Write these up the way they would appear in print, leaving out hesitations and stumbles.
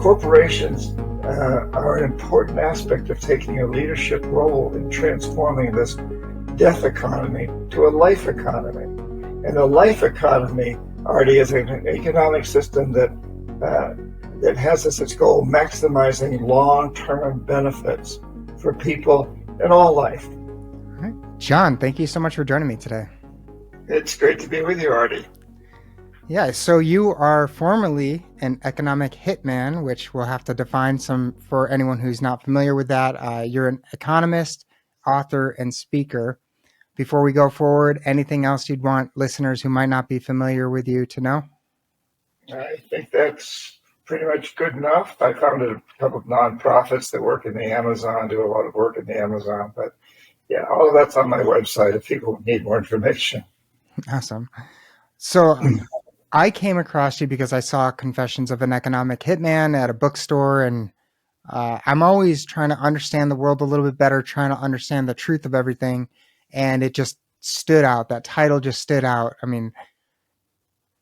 corporations are an important aspect of taking a leadership role in transforming this death economy to a life economy. And the life economy, Artie, is an economic system that has as its goal maximizing long-term benefits for people in all life. All right. John, thank you so much for joining me today. It's great to be with you, Artie. Yeah, so you are formerly an economic hitman, which we'll have to define some for anyone who's not familiar with that. You're an economist, author, and speaker. Before we go forward, anything else you'd want listeners who might not be familiar with you to know? I think that's pretty much good enough. I founded a couple of nonprofits that work in the Amazon, do a lot of work in the Amazon. But yeah, all of that's on my website if people need more information. Awesome. So I came across you because I saw Confessions of an Economic Hitman at a bookstore, and I'm always trying to understand the world a little bit better, trying to understand the truth of everything, and it just stood out. That title just stood out. I mean,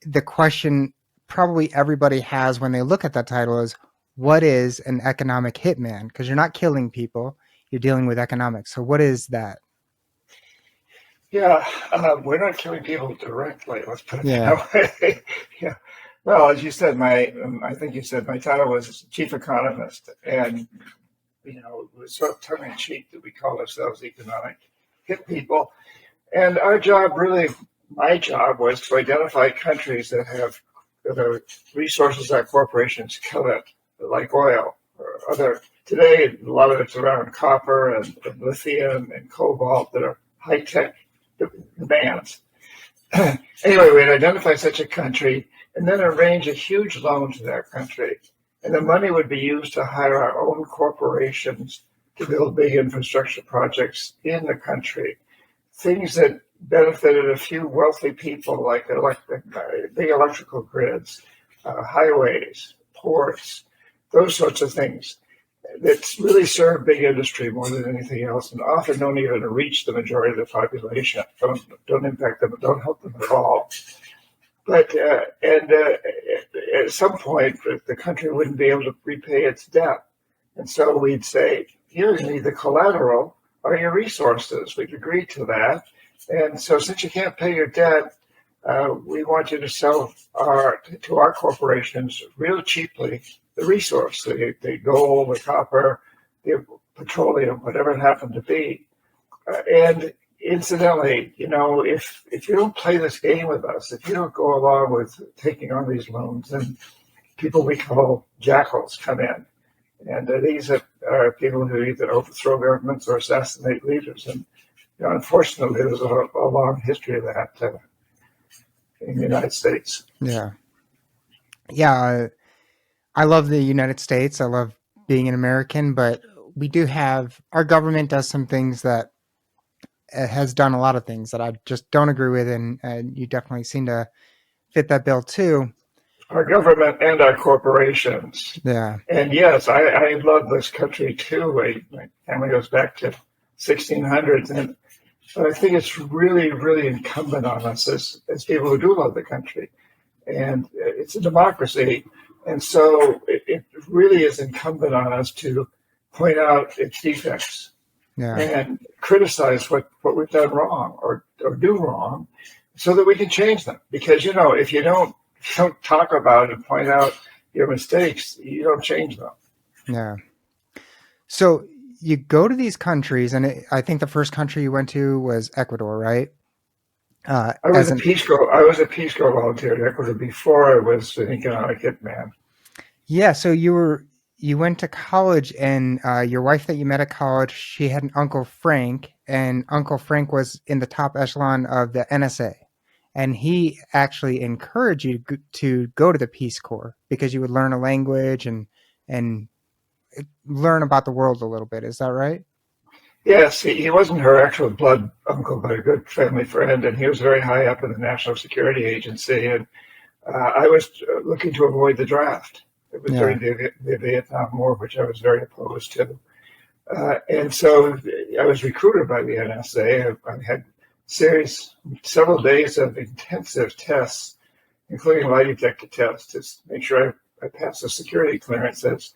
the question probably everybody has when they look at that title is, what is an economic hitman? Because you're not killing people, you're dealing with economics. So what is that? Yeah, we're not killing people directly. Let's put it Yeah. that way. Yeah. Well, as you said, I think you said my title was chief economist, and it was sort of tongue in cheek that we call ourselves economic hit people. And our job, really, my job was to identify countries that have the resources that corporations covet, like oil or other. Today, a lot of it's around copper and lithium and cobalt that are high tech demands. Anyway, we'd identify such a country and then arrange a huge loan to that country. And the money would be used to hire our own corporations to build big infrastructure projects in the country. Things that benefited a few wealthy people, like big electrical grids, highways, ports, those sorts of things that really serve big industry more than anything else, and often don't even reach the majority of the population, don't impact them, don't help them at all. But at some point, the country wouldn't be able to repay its debt. And so we'd say, you need the collateral or your resources. We'd agree to that. And so since you can't pay your debt, we want you to sell to our corporations real cheaply the resource, the gold, the copper, the petroleum, whatever it happened to be. And incidentally, if you don't play this game with us, if you don't go along with taking on these loans, then people we call jackals come in. And these are people who either overthrow governments or assassinate leaders. And unfortunately, there's a long history of that in the United States. Yeah. Yeah. I love the United States. I love being an American, but we do have, our government does some things that has done a lot of things that I just don't agree with. And you definitely seem to fit that bill too. Our government and our corporations. Yeah. And yes, I love this country too. My family goes back to 1600s. And I think it's really, really incumbent on us as people who do love the country. And it's a democracy. And so it really is incumbent on us to point out its defects and criticize what we've done wrong or do wrong so that we can change them. Because, if you don't talk about and point out your mistakes, you don't change them. Yeah. So you go to these countries, and I think the first country you went to was Ecuador, right? I was a Peace Corps volunteer in Ecuador before I was an economic hitman. Yeah, so you went to college, and your wife that you met at college, she had an Uncle Frank, and Uncle Frank was in the top echelon of the NSA. And he actually encouraged you to go to the Peace Corps because you would learn a language and learn about the world a little bit. Is that right? Yes, he wasn't her actual blood uncle, but a good family friend, and he was very high up in the National Security Agency. And I was looking to avoid the draft. It was during the Vietnam War, which I was very opposed to. And so I was recruited by the NSA. I had several days of intensive tests, including lie detector tests, to make sure I I passed the security clearances.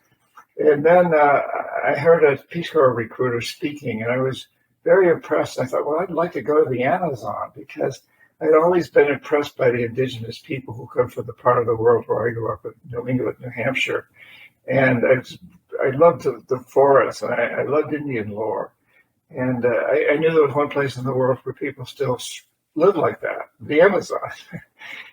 And then I heard a Peace Corps recruiter speaking, and I was very impressed. I thought, well, I'd like to go to the Amazon because I'd always been impressed by the indigenous people who come from the part of the world where I grew up in New England, New Hampshire. And I loved the forest, and I loved Indian lore. And I knew there was one place in the world where people still live like that, the Amazon.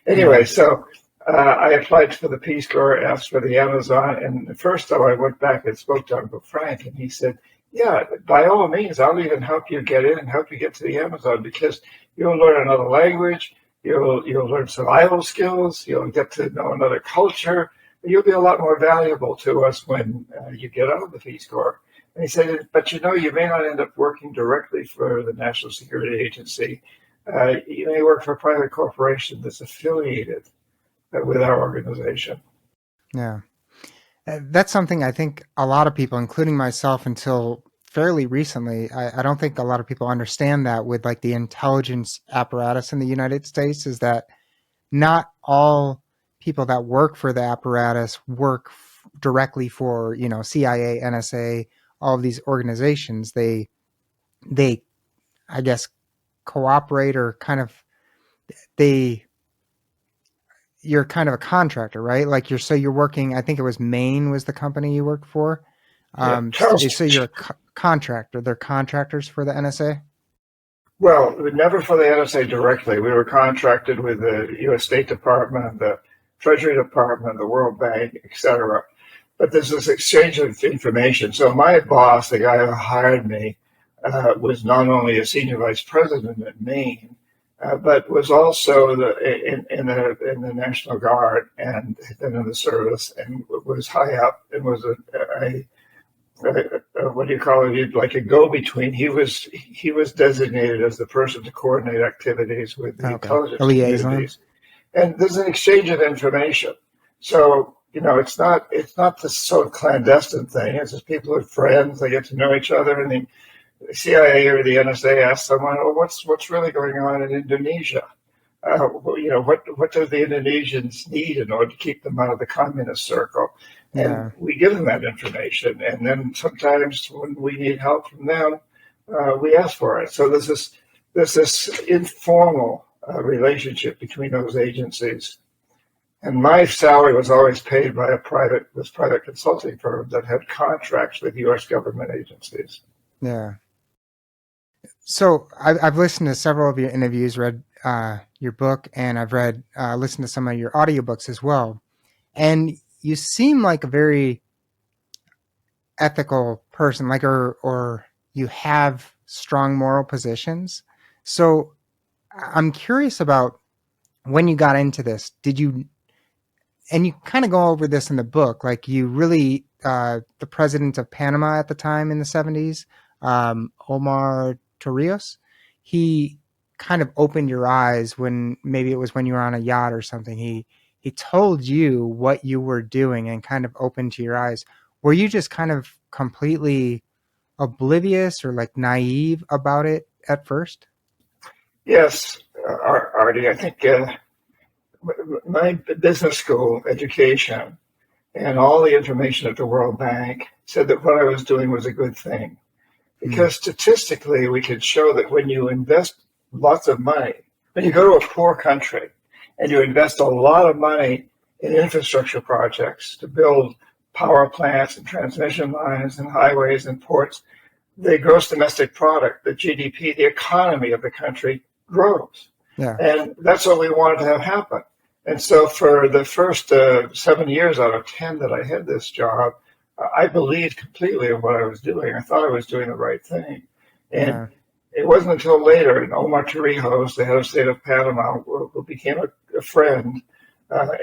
Anyway, so I applied for the Peace Corps, asked for the Amazon, and first though I went back and spoke to Uncle Frank, and he said, yeah, by all means, I'll even help you get in and help you get to the Amazon because you'll learn another language, you'll learn survival skills, you'll get to know another culture, you'll be a lot more valuable to us when you get out of the Peace Corps. And he said, but you may not end up working directly for the National Security Agency. You may work for a private corporation that's affiliated with our organization. Yeah. That's something I think a lot of people, including myself until fairly recently, I don't think a lot of people understand that with like the intelligence apparatus in the United States is that not all people that work for the apparatus work directly for, CIA, NSA, all of these organizations. They, I guess, cooperate or kind of, you're kind of a contractor, right? Like you're working, I think it was Maine was the company you worked for. So you're a contractor. They're contractors for the NSA? Well, never for the NSA directly. We were contracted with the U.S. State Department, the Treasury Department, the World Bank, etc. But there's this exchange of information. So my boss, the guy who hired me, was not only a senior vice president at Maine, but was also in the National Guard and then in the service and was high up and was a what do you call it? Like a go-between. He was designated as the person to coordinate activities with the intelligence communities. And there's an exchange of information. So it's not this sort of clandestine thing. It's just people are friends. They get to know each other, and the CIA or the NSA asks someone, "Oh, what's really going on in Indonesia? What do the Indonesians need in order to keep them out of the communist circle?" And we give them that information. And then sometimes when we need help from them, we ask for it. So there's this informal relationship between those agencies. And my salary was always paid by this private consulting firm that had contracts with U.S. government agencies. Yeah. So I've listened to several of your interviews, read your book, and I've listened to some of your audiobooks as well. And you seem like a very ethical person, like or you have strong moral positions. So I'm curious about when you got into this. And you kind of go over this in the book, like you really, the president of Panama at the time in the 70s, Omar Torrijos, he kind of opened your eyes when maybe it was when you were on a yacht or something. He told you what you were doing and kind of opened to your eyes. Were you just kind of completely oblivious or like naive about it at first? Yes, Artie, I think my business school education and all the information at the World Bank said that what I was doing was a good thing. Because statistically, we could show that when you invest lots of money, when you go to a poor country and you invest a lot of money in infrastructure projects to build power plants and transmission lines and highways and ports, the gross domestic product, the GDP, the economy of the country grows. Yeah. And that's what we wanted to have happen. And so for the first 7 years out of 10 that I had this job, I believed completely in what I was doing. I thought I was doing the right thing. And it wasn't until later, and Omar Torrijos, the head of state of Panama, who became a friend,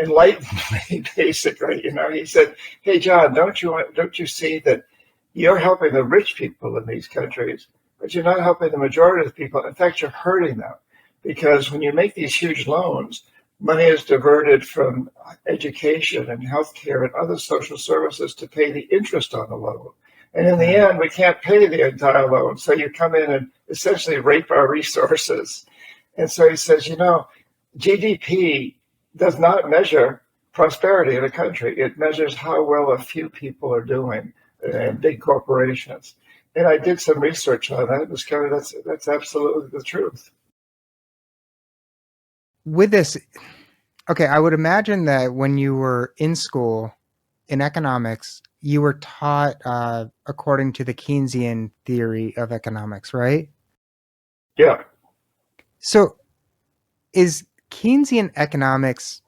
enlightened me, basically. He said, "Hey, John, don't you see that you're helping the rich people in these countries, but you're not helping the majority of the people. In fact, you're hurting them. Because when you make these huge loans, money is diverted from education and healthcare and other social services to pay the interest on the loan. And in the end, we can't pay the entire loan. So you come in and essentially rape our resources." And so he says, GDP does not measure prosperity in a country. It measures how well a few people are doing Yeah. and big corporations. And I did some research on that and discovered that's absolutely the truth. With this, okay, I would imagine that when you were in school in economics, you were taught according to the Keynesian theory of economics, right? Yeah. So, is Keynesian economics,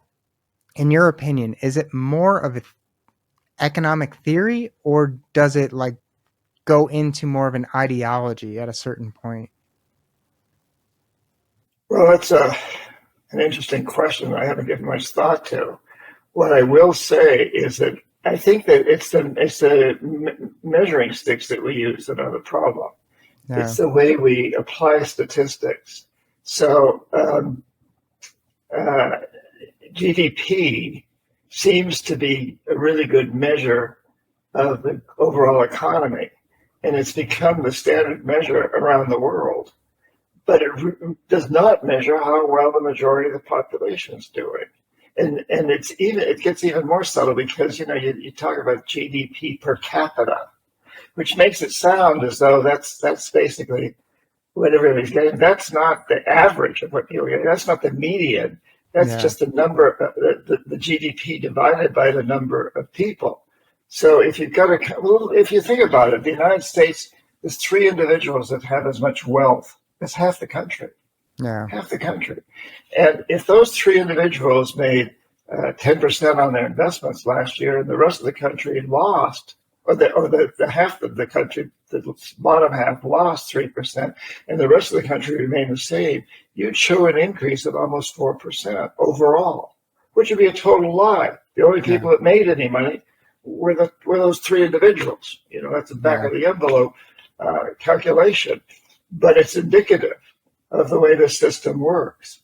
in your opinion, is it more of an economic theory, or does it like go into more of an ideology at a certain point? Well, that's an interesting question I haven't given much thought to. What I will say is that I think that it's the measuring sticks that we use that are the problem. Yeah, It's the way we apply statistics. So uh, GDP seems to be a really good measure of the overall economy, and it's become the standard measure around the world. But it does not measure how well the majority of the population is doing. And it gets even more subtle because you talk about GDP per capita, which makes it sound as though that's basically what everybody's getting. That's not the average of what people get. That's not the median. That's yeah, just the number, the GDP divided by the number of people. So if you've got if you think about it, the United States, there's three individuals that have as much wealth as half the country, yeah, half the country. And if those three individuals made 10% on their investments last year, and the rest of the country lost, or the half of the country, the bottom half lost 3%, and the rest of the country remained the same, you'd show an increase of almost 4% overall, which would be a total lie. The only yeah, people that made any money were those three individuals. That's the back yeah, of the envelope calculation, but it's indicative of the way the system works.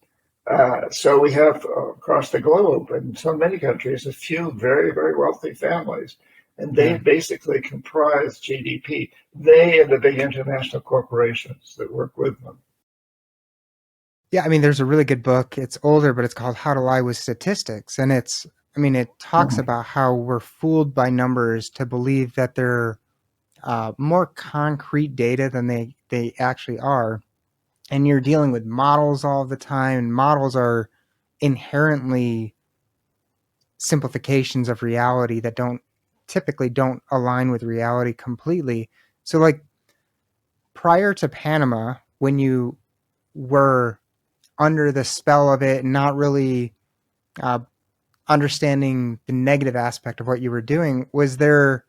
So we have across the globe in so many countries a few very, very wealthy families, and they yeah. basically comprise GDP. They and the big international corporations that work with them. Yeah, I mean, there's a really good book. It's older, but it's called How to Lie with Statistics. And it talks Mhm. about how we're fooled by numbers to believe that they're more concrete data than they actually are. And you're dealing with models all the time. And models are inherently simplifications of reality that don't align with reality completely. So, like, prior to Panama, when you were under the spell of it and not really uh, understanding the negative aspect of what you were doing, was there,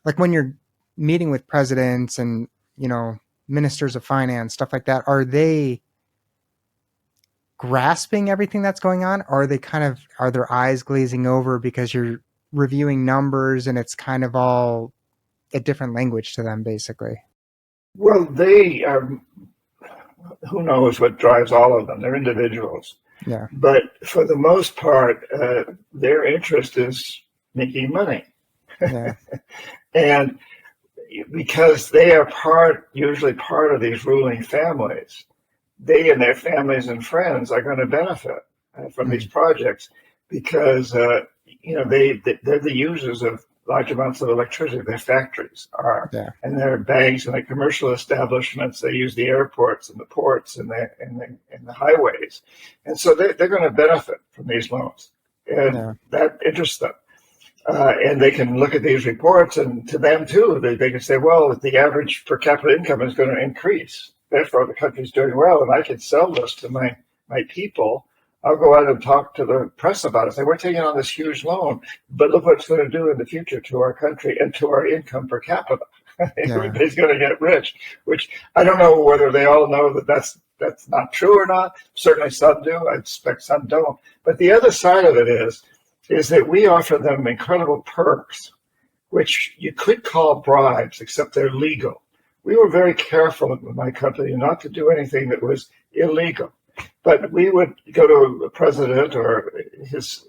like, when you're meeting with presidents and ministers of finance, stuff like that, are they grasping everything that's going on, or are their eyes glazing over because you're reviewing numbers and it's kind of all a different language to them, basically? Well, they are, who knows what drives all of them? They're individuals. Yeah, But for the most part, their interest is making money. yeah, And because they are usually part of these ruling families, they and their families and friends are going to benefit from these mm, projects because they're the users of large amounts of electricity. Their factories are, yeah, and their banks and the commercial establishments. They use the airports and the ports and the highways, and so they're going to benefit from these loans, and yeah, that interests them. And they can look at these reports, and to them too, they can say, well, the average per capita income is going to increase. Therefore, the country's doing well, and I can sell this to my people. I'll go out and talk to the press about it. Say, we're taking on this huge loan, but look what it's going to do in the future to our country and to our income per capita. yeah, Everybody's going to get rich, which I don't know whether they all know that that's not true or not. Certainly some do. I expect some don't. But the other side of it is that we offer them incredible perks, which you could call bribes, except they're legal. We were very careful in my company not to do anything that was illegal. But we would go to the president or his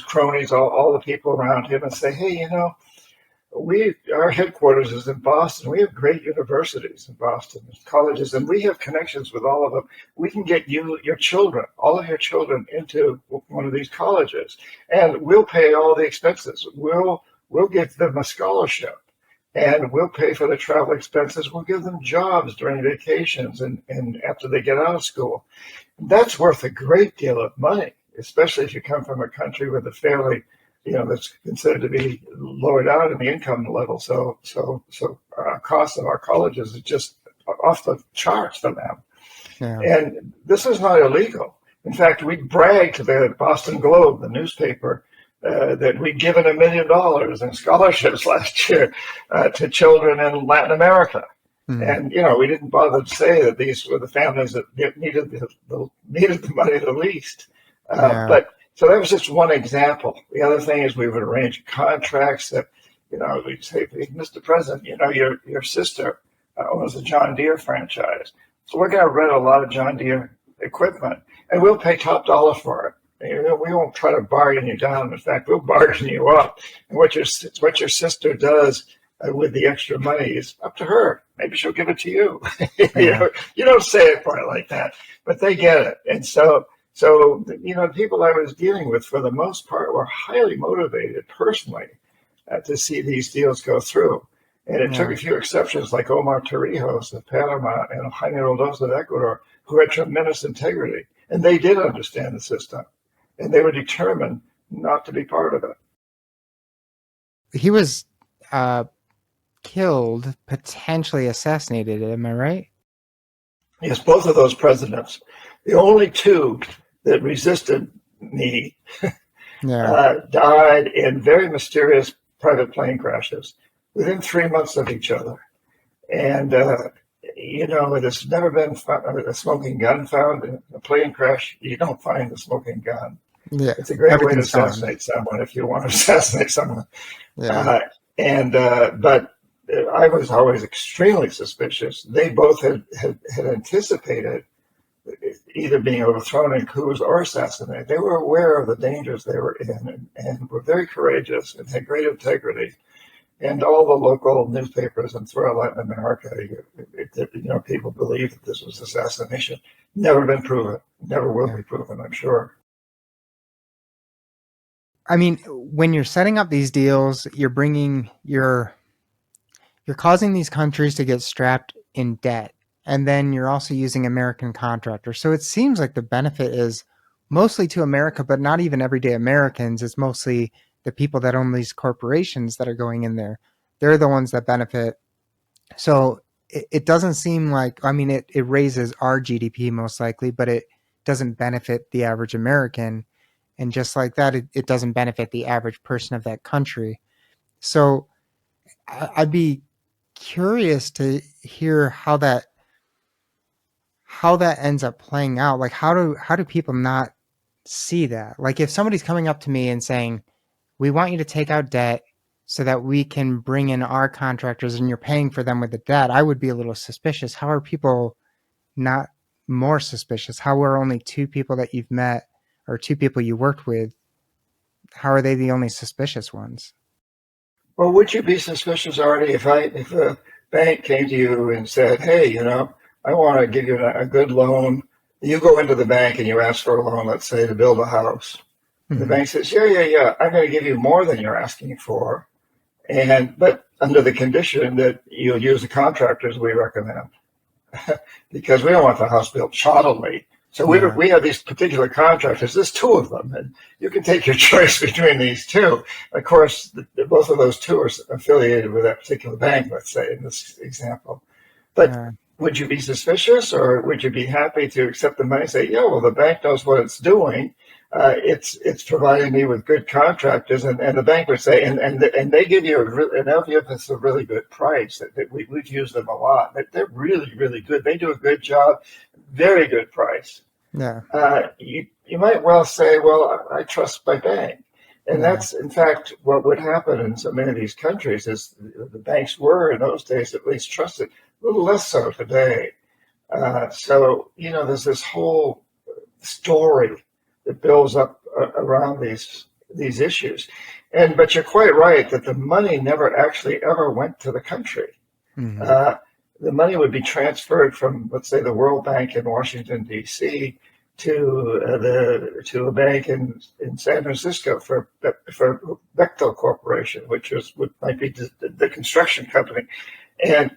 cronies, all the people around him, and say, hey, our headquarters is in Boston. We have great universities in Boston, colleges, and we have connections with all of them. We can get your children, all of your children, into one of these colleges, and we'll pay all the expenses. We'll give them a scholarship, and we'll pay for the travel expenses. We'll give them jobs during vacations and after they get out of school. That's worth a great deal of money, especially if you come from a country with a fairly, that's considered to be lower down in the income level. So cost of our colleges is just off the charts for them. Yeah. And this is not illegal. In fact, we bragged to the Boston Globe, the newspaper, that we'd given $1 million in scholarships last year to children in Latin America. And, we didn't bother to say that these were the families that needed the money the least. But so that was just one example. The other thing is we would arrange contracts that, we'd say, Mr. President, your sister owns a John Deere franchise. So we're going to rent a lot of John Deere equipment, and we'll pay top dollar for it. We won't try to bargain you down. In fact, we'll bargain you up. And what your sister does with the extra money is up to her. Maybe she'll give it to you. You don't say it quite like that, but they get it. And so the people I was dealing with, for the most part, were highly motivated personally to see these deals go through. And it took a few exceptions, like Omar Torrijos of Panama and Jaime Roldos of Ecuador, who had tremendous integrity. And they did understand the system, and they were determined not to be part of it. He was killed, potentially assassinated, am I right? Yes, both of those presidents. The only two that resisted me died in very mysterious private plane crashes within 3 months of each other. And, there's never been a smoking gun found in a plane crash. You don't find the smoking gun. Yeah, it's a great way to assassinate someone if you want to assassinate someone. Yeah. But I was always extremely suspicious. They both had anticipated either being overthrown in coups or assassinated. They were aware of the dangers they were in and were very courageous and had great integrity. And all the local newspapers and throughout Latin America, people believe that this was assassination. Never been proven. Never will be proven, I'm sure. I mean, when you're setting up these deals, you're causing these countries to get strapped in debt, and then you're also using American contractors. So it seems like the benefit is mostly to America, but not even everyday Americans. It's mostly the people that own these corporations that are going in there. They're the ones that benefit. So it doesn't seem like, it raises our GDP most likely, but it doesn't benefit the average American. And just like that, it doesn't benefit the average person of that country. So I'd be curious to hear how that ends up playing out. Like, how do people not see that? Like, if somebody's coming up to me and saying, we want you to take out debt so that we can bring in our contractors and you're paying for them with the debt, I would be a little suspicious. How are people not more suspicious? How are only two people that you've met or two people you worked with, how are they the only suspicious ones? Well, would you be suspicious, Artie, if a bank came to you and said, hey, I want to give you a good loan. You go into the bank and you ask for a loan, let's say, to build a house. Mm-hmm. The bank says, yeah, I'm going to give you more than you're asking for, but under the condition that you'll use the contractors we recommend, because we don't want the house built shoddily. So we have these particular contractors. There's two of them, and you can take your choice between these two. Of course, both of those two are affiliated with that particular bank, let's say, in this example. But would you be suspicious, or would you be happy to accept the money and say, yeah, well, the bank knows what it's doing. It's providing me with good contractors, and the bank would say, and they give you and they'll give us a really good price. That we've used them a lot. They're really, really good. They do a good job, very good price. Yeah. You might well say, well, I trust my bank. And that's, in fact, what would happen in so many of these countries is the banks were, in those days at least, trusted. A little less so today. So, there's this whole story that builds up around these issues. But you're quite right that the money never actually ever went to the country. Hmm. Uh, the money would be transferred from, let's say, the World Bank in Washington D.C. to a bank in San Francisco for Bechtel Corporation, which might be the construction company, and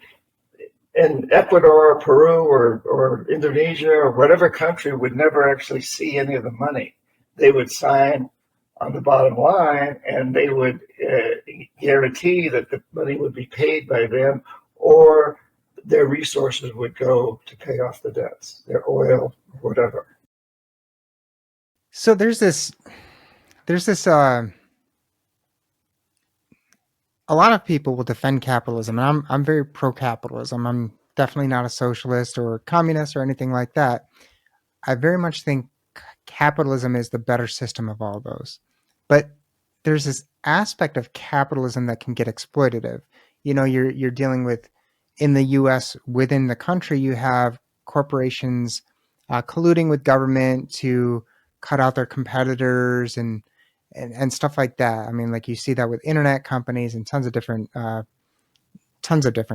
in Ecuador, or Peru, or Indonesia, or whatever country would never actually see any of the money. They would sign on the bottom line, and they would guarantee that the money would be paid by them, or their resources would go to pay off the debts, their oil, whatever. So there's this a lot of people will defend capitalism, and I'm very pro capitalism. I'm definitely not a socialist or a communist or anything like that. I very much think capitalism is the better system of all those. But there's this aspect of capitalism that can get exploitative. You're dealing with, in the US, within the country, you have corporations colluding with government to cut out their competitors and stuff like that. I mean, like, you see that with internet companies and tons of different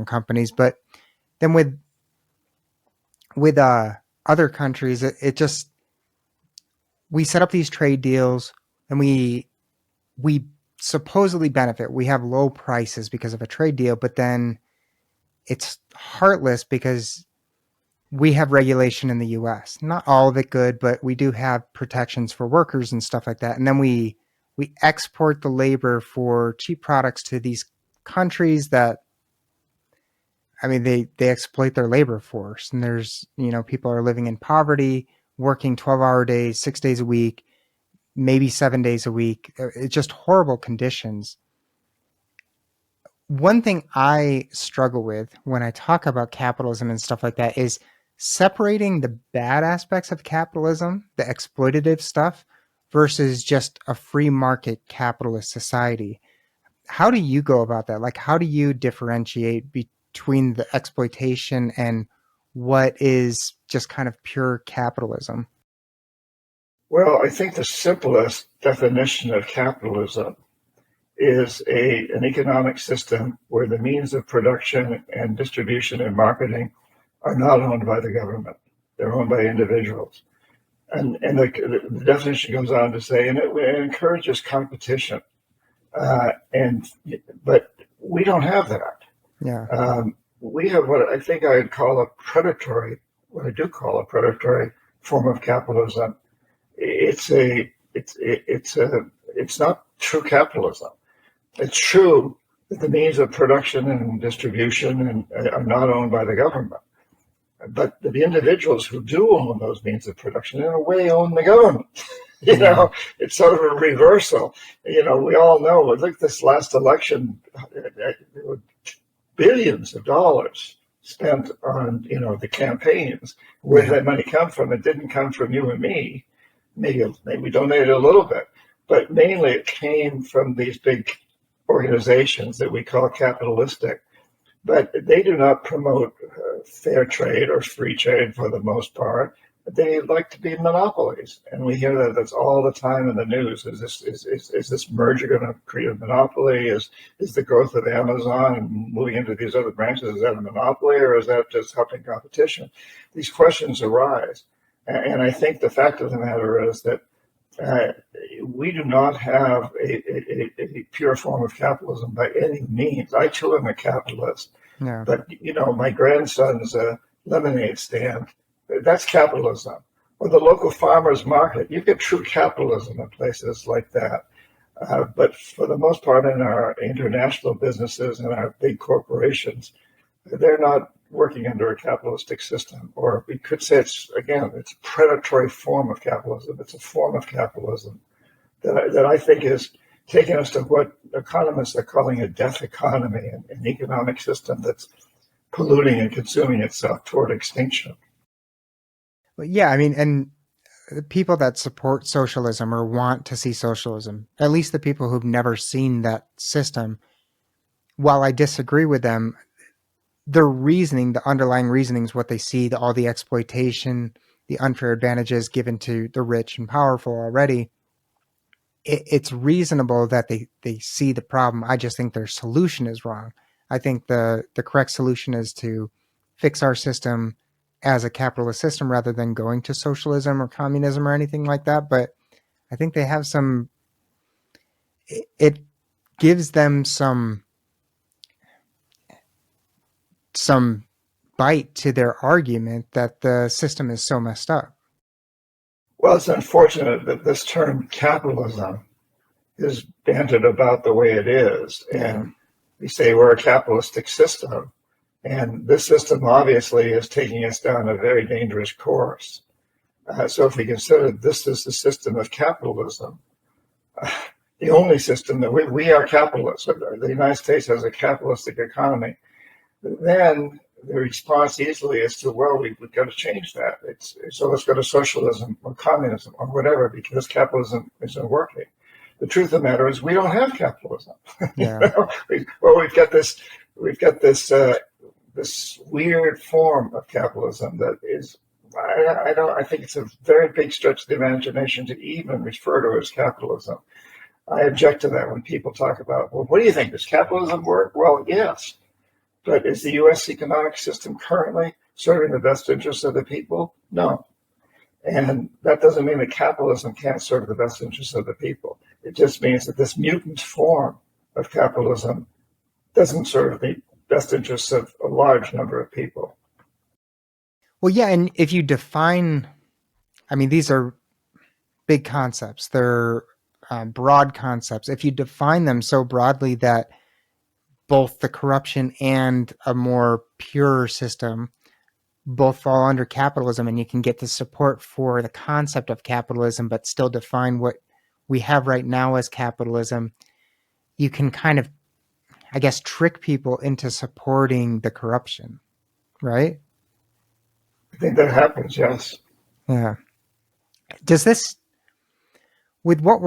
companies. But then with other countries, it just, we set up these trade deals, and we supposedly benefit. We have low prices because of a trade deal, but then it's heartless because we have regulation in the US. Not all of it good, but we do have protections for workers and stuff like that. And then we export the labor for cheap products to these countries that, I mean, they exploit their labor force. And there's, people are living in poverty, working 12-hour days, 6 days a week, maybe 7 days a week. It's just horrible conditions. One thing I struggle with when I talk about capitalism and stuff like that is separating the bad aspects of capitalism, the exploitative stuff, versus just a free market capitalist society. How do you go about that? Like, how do you differentiate between the exploitation and what is just kind of pure capitalism? Well, I think the simplest definition of capitalism is an economic system where the means of production and distribution and marketing are not owned by the government. They're owned by individuals. And the definition goes on to say, and it encourages competition. But we don't have that. Yeah. We have what I think I'd call what I do call a predatory form of capitalism. It's not true capitalism. It's true that the means of production and distribution are not owned by the government. But the individuals who do own those means of production, in a way, own the government. Yeah. It's sort of a reversal. We all know, look, this last election, there were billions of dollars spent on, the campaigns. Where did that money come from? It didn't come from you and me. Maybe we donated a little bit, but mainly it came from these big organizations that we call capitalistic. But they do not promote fair trade or free trade for the most part. They like to be monopolies, and we hear that's all the time in the news. Is this merger going to create a monopoly? Is the growth of Amazon and moving into these other branches, is that a monopoly, or is that just helping competition? These questions arise, and I think the fact of the matter is that we do not have a pure form of capitalism by any means. I too am a capitalist, Yeah. but my grandson's lemonade stand, that's capitalism. Or the local farmers market, you get true capitalism in places like that. But for the most part, in our international businesses and our big corporations, they're not working under a capitalistic system. Or we could say it's a predatory form of capitalism. It's a form of capitalism that I think is taking us to what economists are calling a death economy, an economic system that's polluting and consuming itself toward extinction. But yeah, I mean, and the people that support socialism or want to see socialism, at least the people who've never seen that system, while I disagree with them, their reasoning, the underlying reasoning is what they see, all the exploitation, the unfair advantages given to the rich and powerful already. it's reasonable that they see the problem. I just think their solution is wrong. I think the correct solution is to fix our system as a capitalist system rather than going to socialism or communism or anything like that. But I think they have it gives them some bite to their argument that the system is so messed up. Well, it's unfortunate that this term capitalism is bandied about the way it is. And we say we're a capitalistic system. And this system obviously is taking us down a very dangerous course. So if we consider this is the system of capitalism, the only system that we are capitalists, the United States has a capitalistic economy, then the response easily is to, well, we've got to change that. So let's go to socialism or communism or whatever, because capitalism isn't working. The truth of the matter is we don't have capitalism. Yeah. We've got this weird form of capitalism that is, I think it's a very big stretch of the imagination to even refer to it as capitalism. I object to that when people talk about, well, what do you think? Does capitalism work? Well, yes. But is the U.S. economic system currently serving the best interests of the people? No. And that doesn't mean that capitalism can't serve the best interests of the people. It just means that this mutant form of capitalism doesn't serve the best interests of a large number of people. Well, yeah, and if you define, I mean, these are big concepts. They're broad concepts. If you define them so broadly that both the corruption and a more pure system both fall under capitalism, and you can get the support for the concept of capitalism, but still define what we have right now as capitalism, you can kind of, I guess, trick people into supporting the corruption, right? I think that happens, yes. Yeah. Does this, with what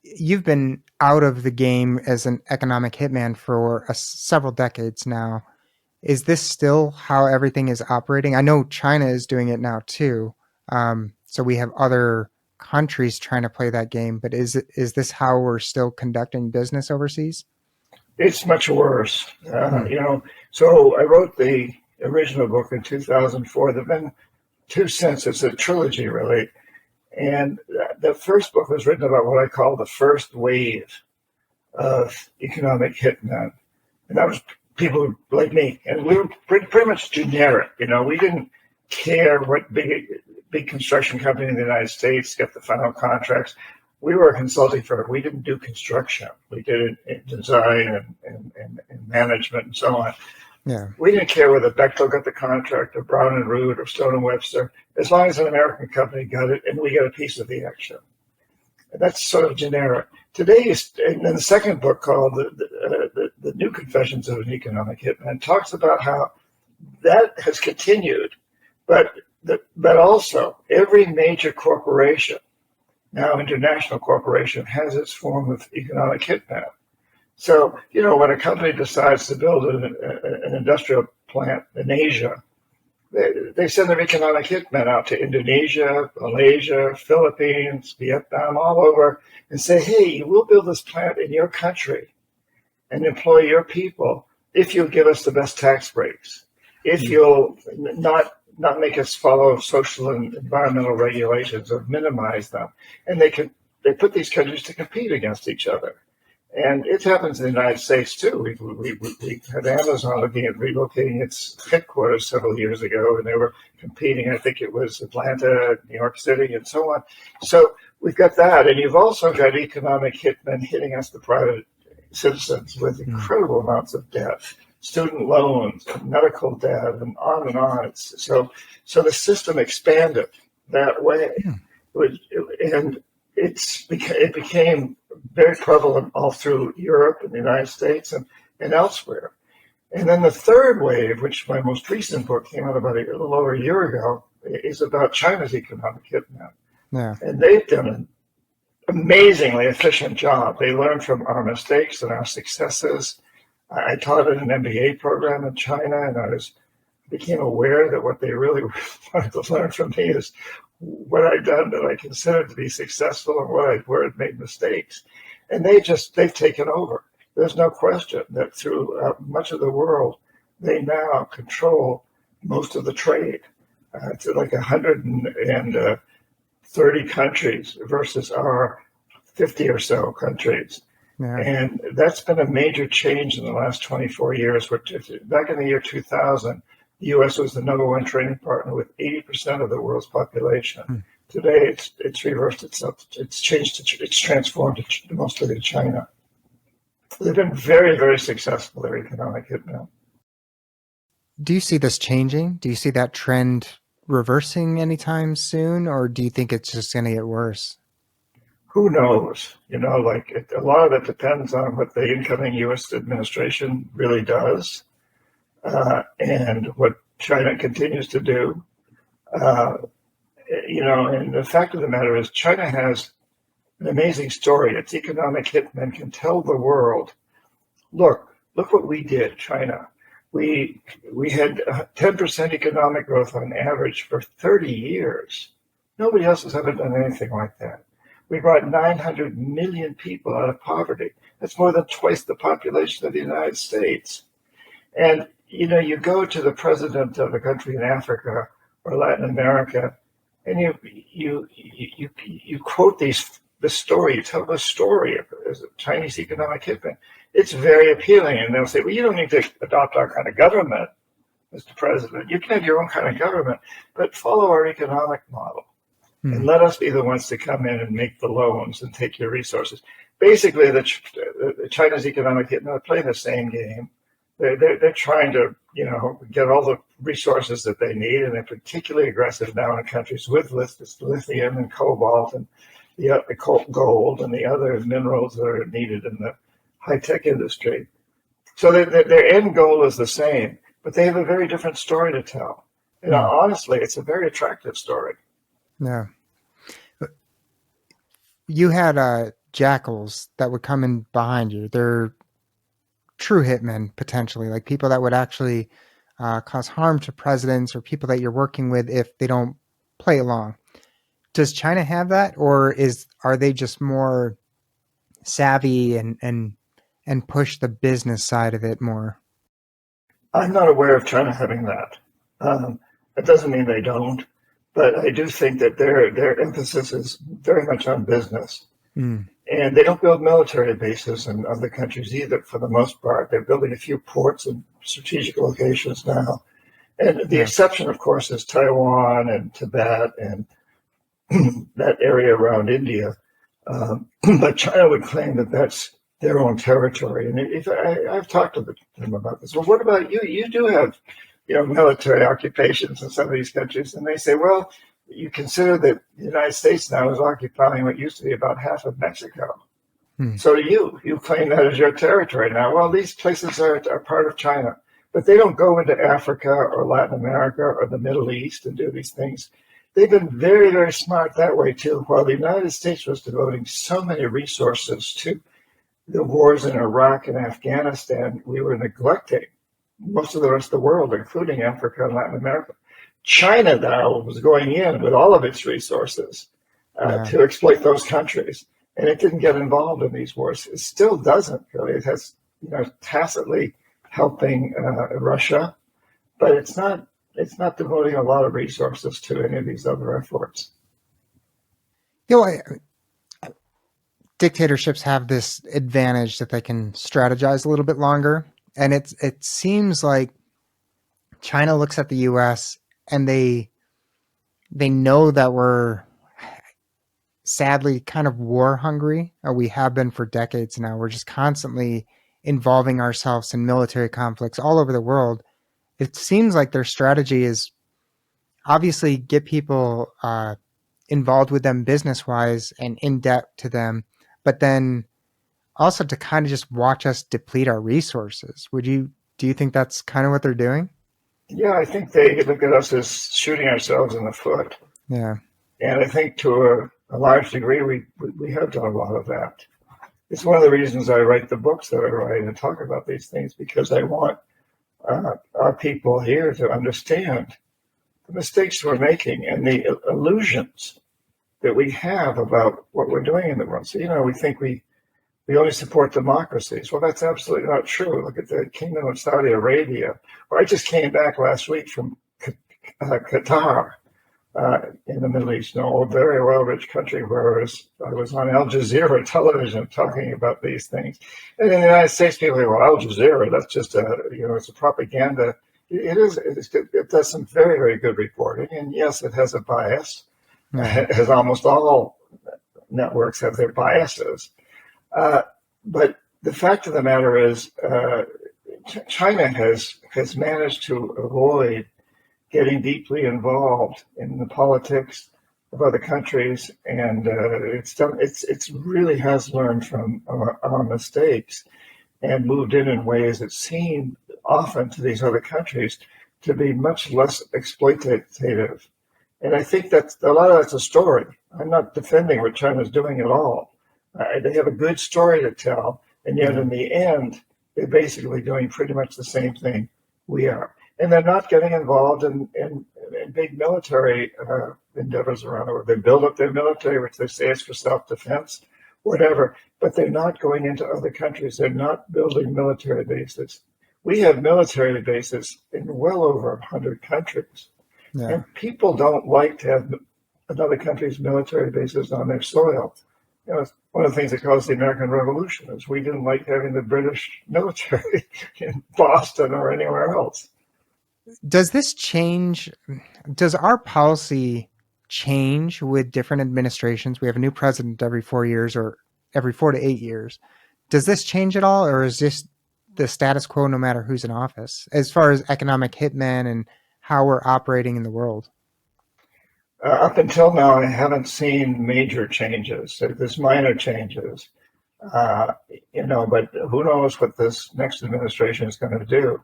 you've been out of the game as an economic hitman for several decades now. Is this still how everything is operating? I know China is doing it now too. So we have other countries trying to play that game, but is this how we're still conducting business overseas? It's much worse. So I wrote the original book in 2004. There have been two since. It's a trilogy, really. And the first book was written about what I call the first wave of economic hitmen. And that was people like me. And we were pretty much generic. We didn't care what big construction company in the United States got the final contracts. We were a consulting firm. We didn't do construction. We did it in design and management and so on. Yeah. We didn't care whether Bechtel got the contract or Brown and Root or Stone and Webster, as long as an American company got it and we got a piece of the action. And that's sort of generic. Today, and then the second book called the New Confessions of an Economic Hitman talks about how that has continued, but also every major corporation, now international corporation, has its form of economic hitman. So, when a company decides to build an industrial plant in Asia, they send their economic hitmen out to Indonesia, Malaysia, Philippines, Vietnam, all over, and say, hey, we'll build this plant in your country and employ your people if you'll give us the best tax breaks, if you'll not make us follow social and environmental regulations or minimize them. And they put these countries to compete against each other. And it happens in the United States, too. We had Amazon looking at relocating its headquarters several years ago, and they were competing. I think it was Atlanta, New York City, and so on. So we've got that. And you've also got economic hitmen hitting us, the private citizens, with incredible amounts of debt, student loans, medical debt, and on and on. So the system expanded that way. And it became very prevalent all through Europe and the United States and elsewhere. And then the third wave, which my most recent book came out about a little over a year ago, is about China's economic hitman. Yeah. And they've done an amazingly efficient job. They learned from our mistakes and our successes. I taught in an MBA program in China, and I became aware that what they really wanted to learn from me is what I've done that I consider to be successful and where I've made mistakes. And they've taken over. There's no question that through much of the world, they now control most of the trade. To like 130 countries versus our 50 or so countries. Yeah. And that's been a major change in the last 24 years. Back in the year 2000, the U.S. was the number one trading partner with 80% of the world's population. Hmm. Today, it's reversed itself. It's transformed mostly to China. They've been very, very successful, their economic hitmen. Do you see this changing? Do you see that trend reversing anytime soon, or do you think it's just going to get worse? Who knows? A lot of it depends on what the incoming U.S. administration really does, and what China continues to do. And the fact of the matter is, China has an amazing story. Its economic hitmen can tell the world, look what we did, China. We had 10% economic growth on average for 30 years. Nobody else has ever done anything like that. We brought 900 million people out of poverty. That's more than twice the population of the United States. And, you go to the president of a country in Africa or Latin America, and you quote the story, you tell the story of a Chinese economic hitman. It's very appealing. And they'll say, well, you don't need to adopt our kind of government, Mr. President. You can have your own kind of government, but follow our economic model. And let us be the ones to come in and make the loans and take your resources. Basically, the China's economic hitmen are playing the same game. They're trying to, get all the resources that they need, and they're particularly aggressive now in countries with lithium and cobalt and the gold and the other minerals that are needed in the high-tech industry. So their end goal is the same, but they have a very different story to tell. And honestly, it's a very attractive story. Yeah. You had jackals that would come in behind you. They're true hitmen, potentially, like people that would actually cause harm to presidents or people that you're working with if they don't play along. Does China have that, or are they just more savvy and push the business side of it more? I'm not aware of China having that. That doesn't mean they don't, but I do think that their emphasis is very much on business. And they don't build military bases in other countries either, for the most part. They're building a few ports in strategic locations now. And the exception, of course, is Taiwan and Tibet and that area around India. But China would claim that that's their own territory. And I've talked to them about this. Well, what about you? You do have, military occupations in some of these countries. And they say, well, you consider that the United States now is occupying what used to be about half of Mexico. So you claim that as your territory now. Well, these places are part of China, but they don't go into Africa or Latin America or the Middle East and do these things. They've been very, very smart that way too. While the United States was devoting so many resources to the wars in Iraq and Afghanistan, we were neglecting most of the rest of the world, including Africa and Latin America. China now was going in with all of its resources to exploit those countries, and it didn't get involved in these wars. It still doesn't really. It has, tacitly helping Russia, but it's not devoting a lot of resources to any of these other efforts. Dictatorships have this advantage that they can strategize a little bit longer, and it seems like China looks at the U.S. and they know that we're sadly kind of war hungry. We have been for decades now. We're just constantly involving ourselves in military conflicts all over the world. It seems like their strategy is obviously get people involved with them business-wise and in debt to them, but then also to kind of just watch us deplete our resources. Do you think that's kind of what they're doing? Yeah, I think they look at us as shooting ourselves in the foot. Yeah. And I think to a large degree, we have done a lot of that. It's one of the reasons I write the books that I write and talk about these things, because I want our people here to understand the mistakes we're making and the illusions that we have about what we're doing in the world. So, we think we only support democracies. Well, that's absolutely not true. Look at the Kingdom of Saudi Arabia. Well, I just came back last week from Qatar in the Middle East, a very well-rich country where I was on Al Jazeera television talking about these things. And in the United States, people say, well, Al Jazeera, that's just it's a propaganda. It does some very, very good reporting. And yes, it has a bias, as almost all networks have their biases. But the fact of the matter is, China has managed to avoid getting deeply involved in the politics of other countries, and it's really has learned from our mistakes and moved in ways that seem often to these other countries to be much less exploitative. And I think that a lot of that's a story. I'm not defending what China's doing at all. They have a good story to tell, and yet in the end, they're basically doing pretty much the same thing we are. And they're not getting involved in big military endeavors around the world. They build up their military, which they say is for self-defense, whatever, but they're not going into other countries. They're not building military bases. We have military bases in well over 100 countries. Yeah. And people don't like to have another country's military bases on their soil. One of the things that caused the American Revolution is we didn't like having the British military in Boston or anywhere else. Does this change? Does our policy change with different administrations? We have a new president every 4 years or every 4 to 8 years. Does this change at all, or is this the status quo no matter who's in office as far as economic hitmen and how we're operating in the world? Up until now, I haven't seen major changes. There's minor changes, but who knows what this next administration is going to do.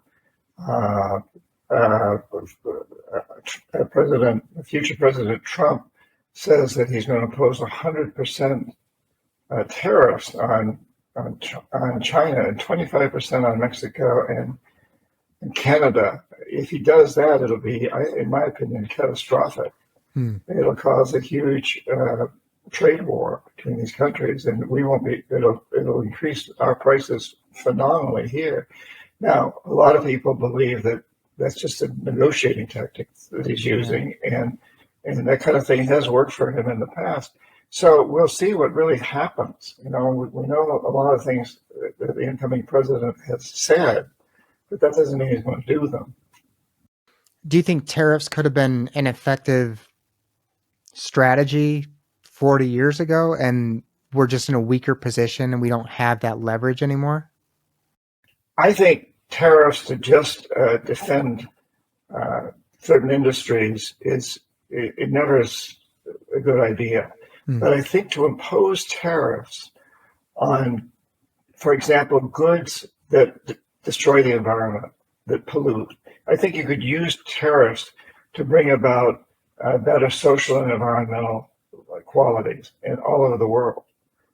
Future President Trump says that he's going to impose 100% tariffs on China and 25% on Mexico and Canada. If he does that, it'll be, in my opinion, catastrophic. It'll cause a huge trade war between these countries, and we won't be. It'll increase our prices phenomenally here. Now, a lot of people believe that that's just a negotiating tactic that he's using, and that kind of thing has worked for him in the past. So we'll see what really happens. We know a lot of things that the incoming president has said, but that doesn't mean he's going to do them. Do you think tariffs could have been an effective strategy 40 years ago, and we're just in a weaker position and we don't have that leverage anymore? I think tariffs to just defend certain industries it never is a good idea. But I think to impose tariffs on, for example, goods that destroy the environment, that pollute, I think you could use tariffs to bring about better social and environmental qualities in all over the world.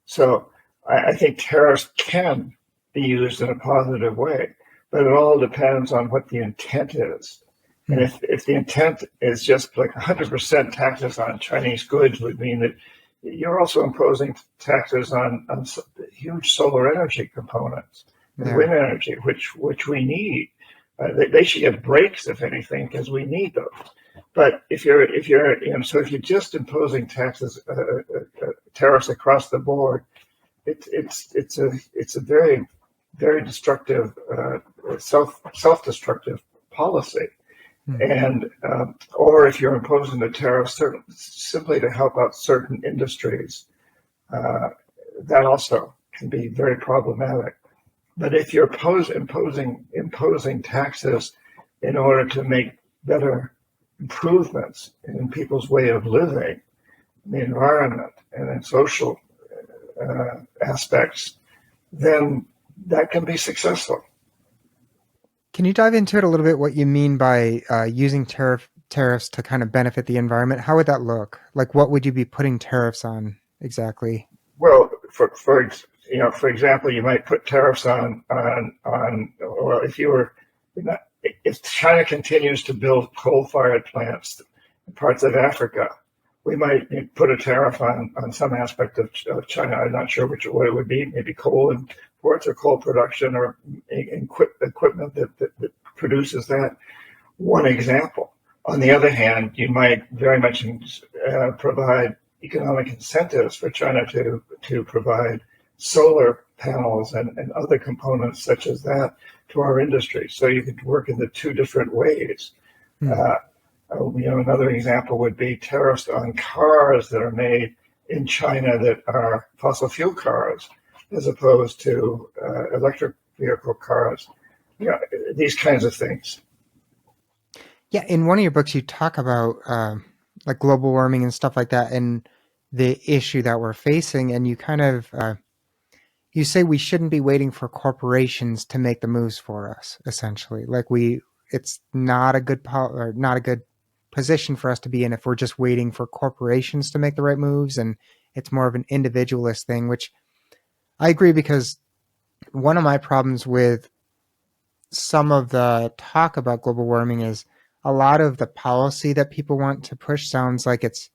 So I think tariffs can be used in a positive way, but it all depends on what the intent is. And if the intent is just like 100% taxes on Chinese goods would mean that you're also imposing taxes on huge solar energy components and wind energy, which we need. They should get breaks, if anything, because we need those. But if you're just imposing tariffs across the board, it's a very, very destructive, self-destructive policy. And or if you're imposing the tariffs simply to help out certain industries, that also can be very problematic. But if you're imposing taxes in order to make better improvements in people's way of living, the environment, and in social aspects, then that can be successful. Can you dive into it a little bit, what you mean by using tariffs to kind of benefit the environment? How would that look? Like, what would you be putting tariffs on exactly? Well, for example, you might put tariffs on well, if China continues to build coal-fired plants in parts of Africa, we might put a tariff on some aspect of China. I'm not sure what it would be, maybe coal imports or coal production or equipment that produces that. One example. On the other hand, you might very much provide economic incentives for China to provide solar panels and other components such as that to our industry. So you could work in the two different ways. Another example would be tariffs on cars that are made in China that are fossil fuel cars, as opposed to electric vehicle cars. These kinds of things. Yeah, in one of your books, you talk about like global warming and stuff like that, and the issue that we're facing. And you kind of you say we shouldn't be waiting for corporations to make the moves for us. Essentially, like it's not a good or not a good position for us to be in if we're just waiting for corporations to make the right moves, and it's more of an individualist thing. Which I agree, because one of my problems with some of the talk about global warming is a lot of the policy that people want to push sounds like it's,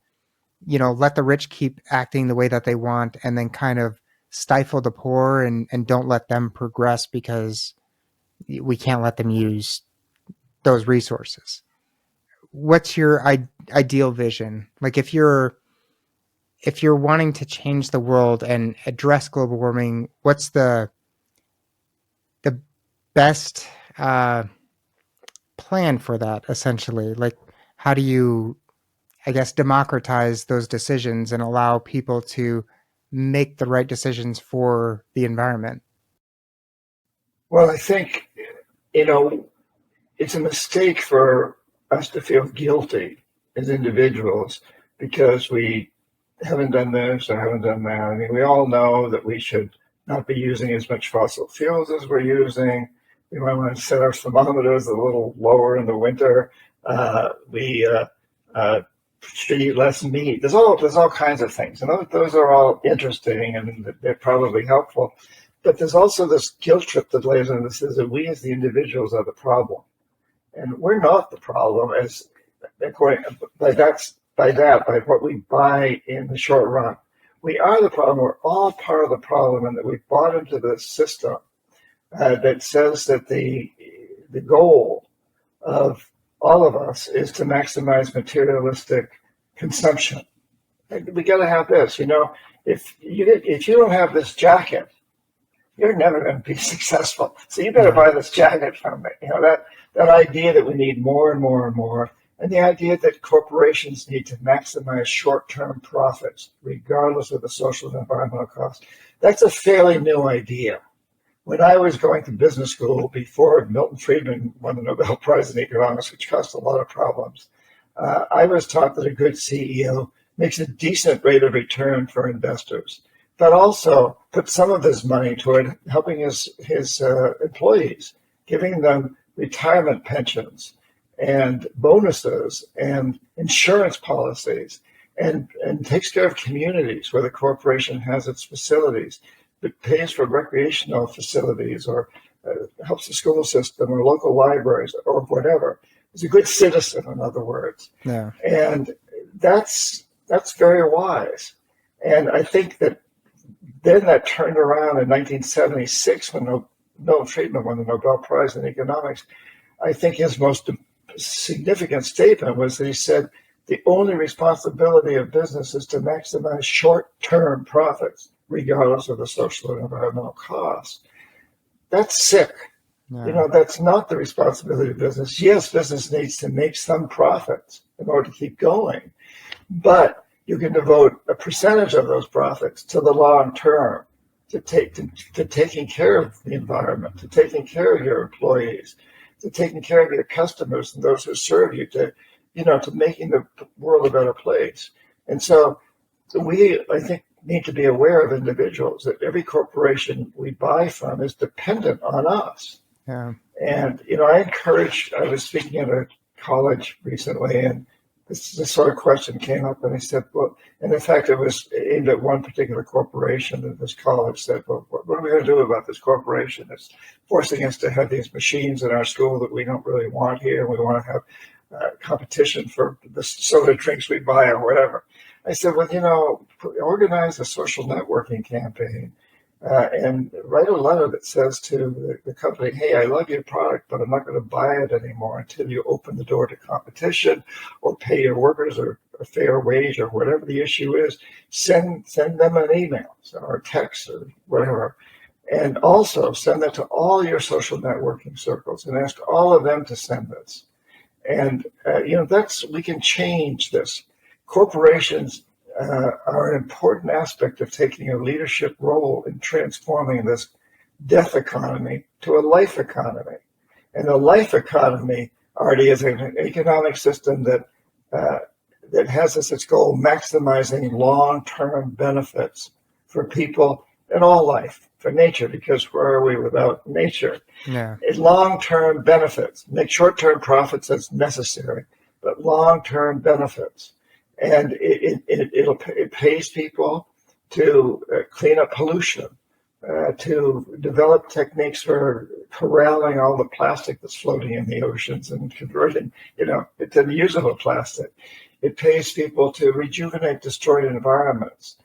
let the rich keep acting the way that they want, and then kind of stifle the poor and don't let them progress because we can't let them use those resources. What's your ideal vision? Like if you're wanting to change the world and address global warming, what's the best plan for that, essentially? Like, how do you, I guess, democratize those decisions and allow people to make the right decisions for the environment? Well, I think, it's a mistake for us to feel guilty as individuals because we haven't done this or haven't done that. I mean, we all know that we should not be using as much fossil fuels as we're using. We might want to set our thermometers a little lower in the winter. We should eat less meat. There's all kinds of things, and those are all interesting and they're probably helpful. But there's also this guilt trip that lays on this, is that we as the individuals are the problem, and we're not the problem. As according by what we buy in the short run, we are the problem. We're all part of the problem, and that we've bought into this system that says that the goal of all of us is to maximize materialistic consumption. We got to have this. If you don't have this jacket, you're never going to be successful. So you better buy this jacket from me. That idea that we need more and more and more, and the idea that corporations need to maximize short-term profits, regardless of the social and environmental costs. That's a fairly new idea. When I was going to business school before Milton Friedman won the Nobel Prize in economics, which caused a lot of problems, I was taught that a good CEO makes a decent rate of return for investors, but also puts some of his money toward helping his employees, giving them retirement pensions and bonuses and insurance policies, and takes care of communities where the corporation has its facilities. It pays for recreational facilities or helps the school system or local libraries or whatever. He's a good citizen, in other words. Yeah. And that's very wise. And I think that then that turned around in 1976 when Milton Friedman won the Nobel Prize in economics. I think his most significant statement was that he said, the only responsibility of business is to maximize short-term profits, regardless of the social and environmental costs. That's sick. Yeah. That's not the responsibility of business. Yes, business needs to make some profits in order to keep going, but you can devote a percentage of those profits to the long term, to taking care of the environment, to taking care of your employees, to taking care of your customers and those who serve you, to making the world a better place. And so we, I think, need to be aware of individuals, that every corporation we buy from is dependent on us. Yeah. And, I was speaking at a college recently, and this sort of question came up, and I said, well, and in fact, it was aimed at one particular corporation, and this college said, well, what are we going to do about this corporation that's forcing us to have these machines in our school that we don't really want here, and we want to have competition for the soda drinks we buy or whatever. I said, well, organize a social networking campaign and write a letter that says to the company, hey, I love your product, but I'm not going to buy it anymore until you open the door to competition or pay your workers a fair wage or whatever the issue is. Send them an email or a text or whatever. And also send that to all your social networking circles and ask all of them to send this. And, we can change this. Corporations are an important aspect of taking a leadership role in transforming this death economy to a life economy. And a life economy, Artie, is an economic system that has as its goal maximizing long-term benefits for people in all life, for nature, because where are we without nature? Yeah. Long-term benefits, make short-term profits as necessary, but long-term benefits. And it pays people to clean up pollution, to develop techniques for corralling all the plastic that's floating in the oceans and converting, it to usable plastic. It pays people to rejuvenate destroyed environments,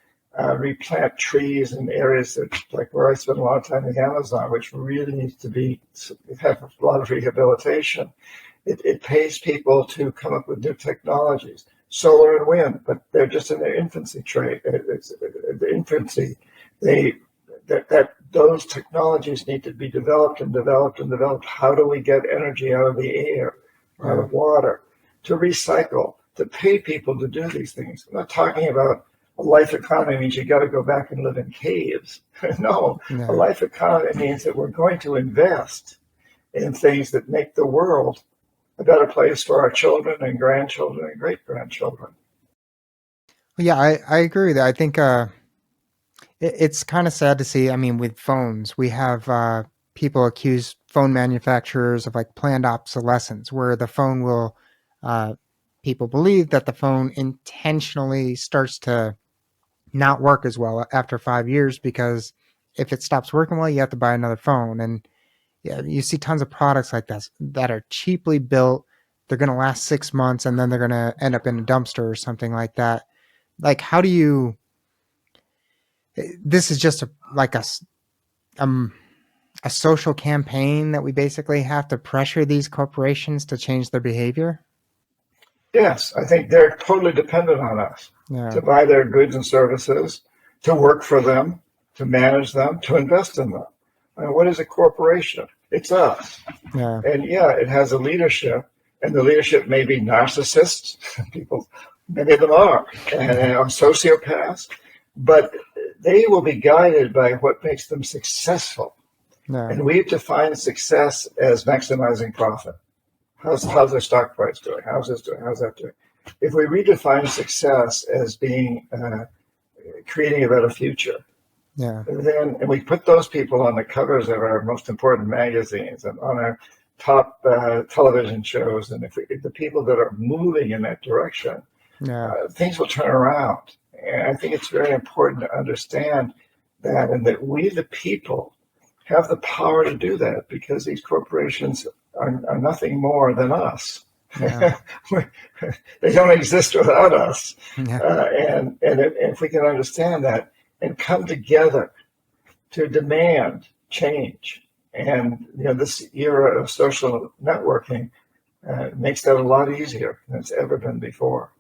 replant trees in areas that, like where I spend a lot of time in the Amazon, which really needs to have a lot of rehabilitation. It pays people to come up with new technologies, solar and wind, but they're just in their infancy. It's the infancy. Those technologies need to be developed and developed and developed. How do we get energy out of the air, out of water, to recycle, to pay people to do these things? I'm not talking about a life economy means you got to go back and live in caves. No, a life economy means that we're going to invest in things that make the world a better place for our children and grandchildren and great-grandchildren. Yeah, I agree with that. I think it's kind of sad to see. I mean, with phones, we have people accuse phone manufacturers of like planned obsolescence, where the phone will, people believe that the phone intentionally starts to not work as well after 5 years, because if it stops working well, you have to buy another phone. And yeah, you see tons of products like this that are cheaply built. They're going to last 6 months and then they're going to end up in a dumpster or something like that. Like, how do you, this is just a social campaign that we basically have to pressure these corporations to change their behavior. Yes, I think they're totally dependent on us to buy their goods and services, to work for them, to manage them, to invest in them. I mean, what is a corporation? It's us. Yeah. And it has a leadership, and the leadership may be narcissists. People, many of them are, and are sociopaths, but they will be guided by what makes them successful. Yeah. And we've defined success as maximizing profit. How's their stock price doing? How's this doing? How's that doing? If we redefine success as being creating a better future, and we put those people on the covers of our most important magazines and on our top television shows, and if the people that are moving in that direction, things will turn around. And I think it's very important to understand that, and that we, the people, have the power to do that, because these corporations are nothing more than us. Yeah. They don't exist without us. Yeah. And if we can understand that and come together to demand change, and this era of social networking makes that a lot easier than it's ever been before.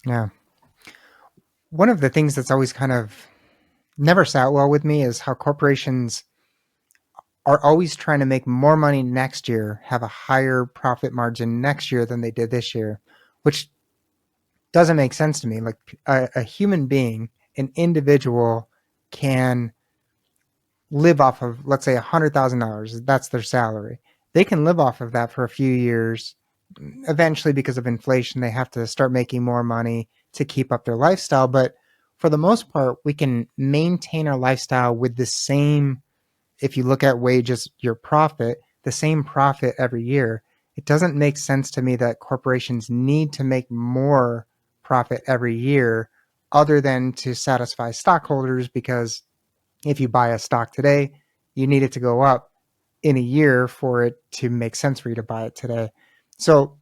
Yeah. One of the things that's always kind of never sat well with me is how corporations are always trying to make more money next year, have a higher profit margin next year than they did this year, which doesn't make sense to me. Like a human being, an individual, can live off of, let's say, $100,000. That's their salary. They can live off of that for a few years. Eventually, because of inflation, they have to start making more money to keep up their lifestyle. But for the most part, we can maintain our lifestyle with the same, if you look at wages, your profit, the same profit every year. It doesn't make sense to me that corporations need to make more profit every year other than to satisfy stockholders, because if you buy a stock today, you need it to go up in a year for it to make sense for you to buy it today. So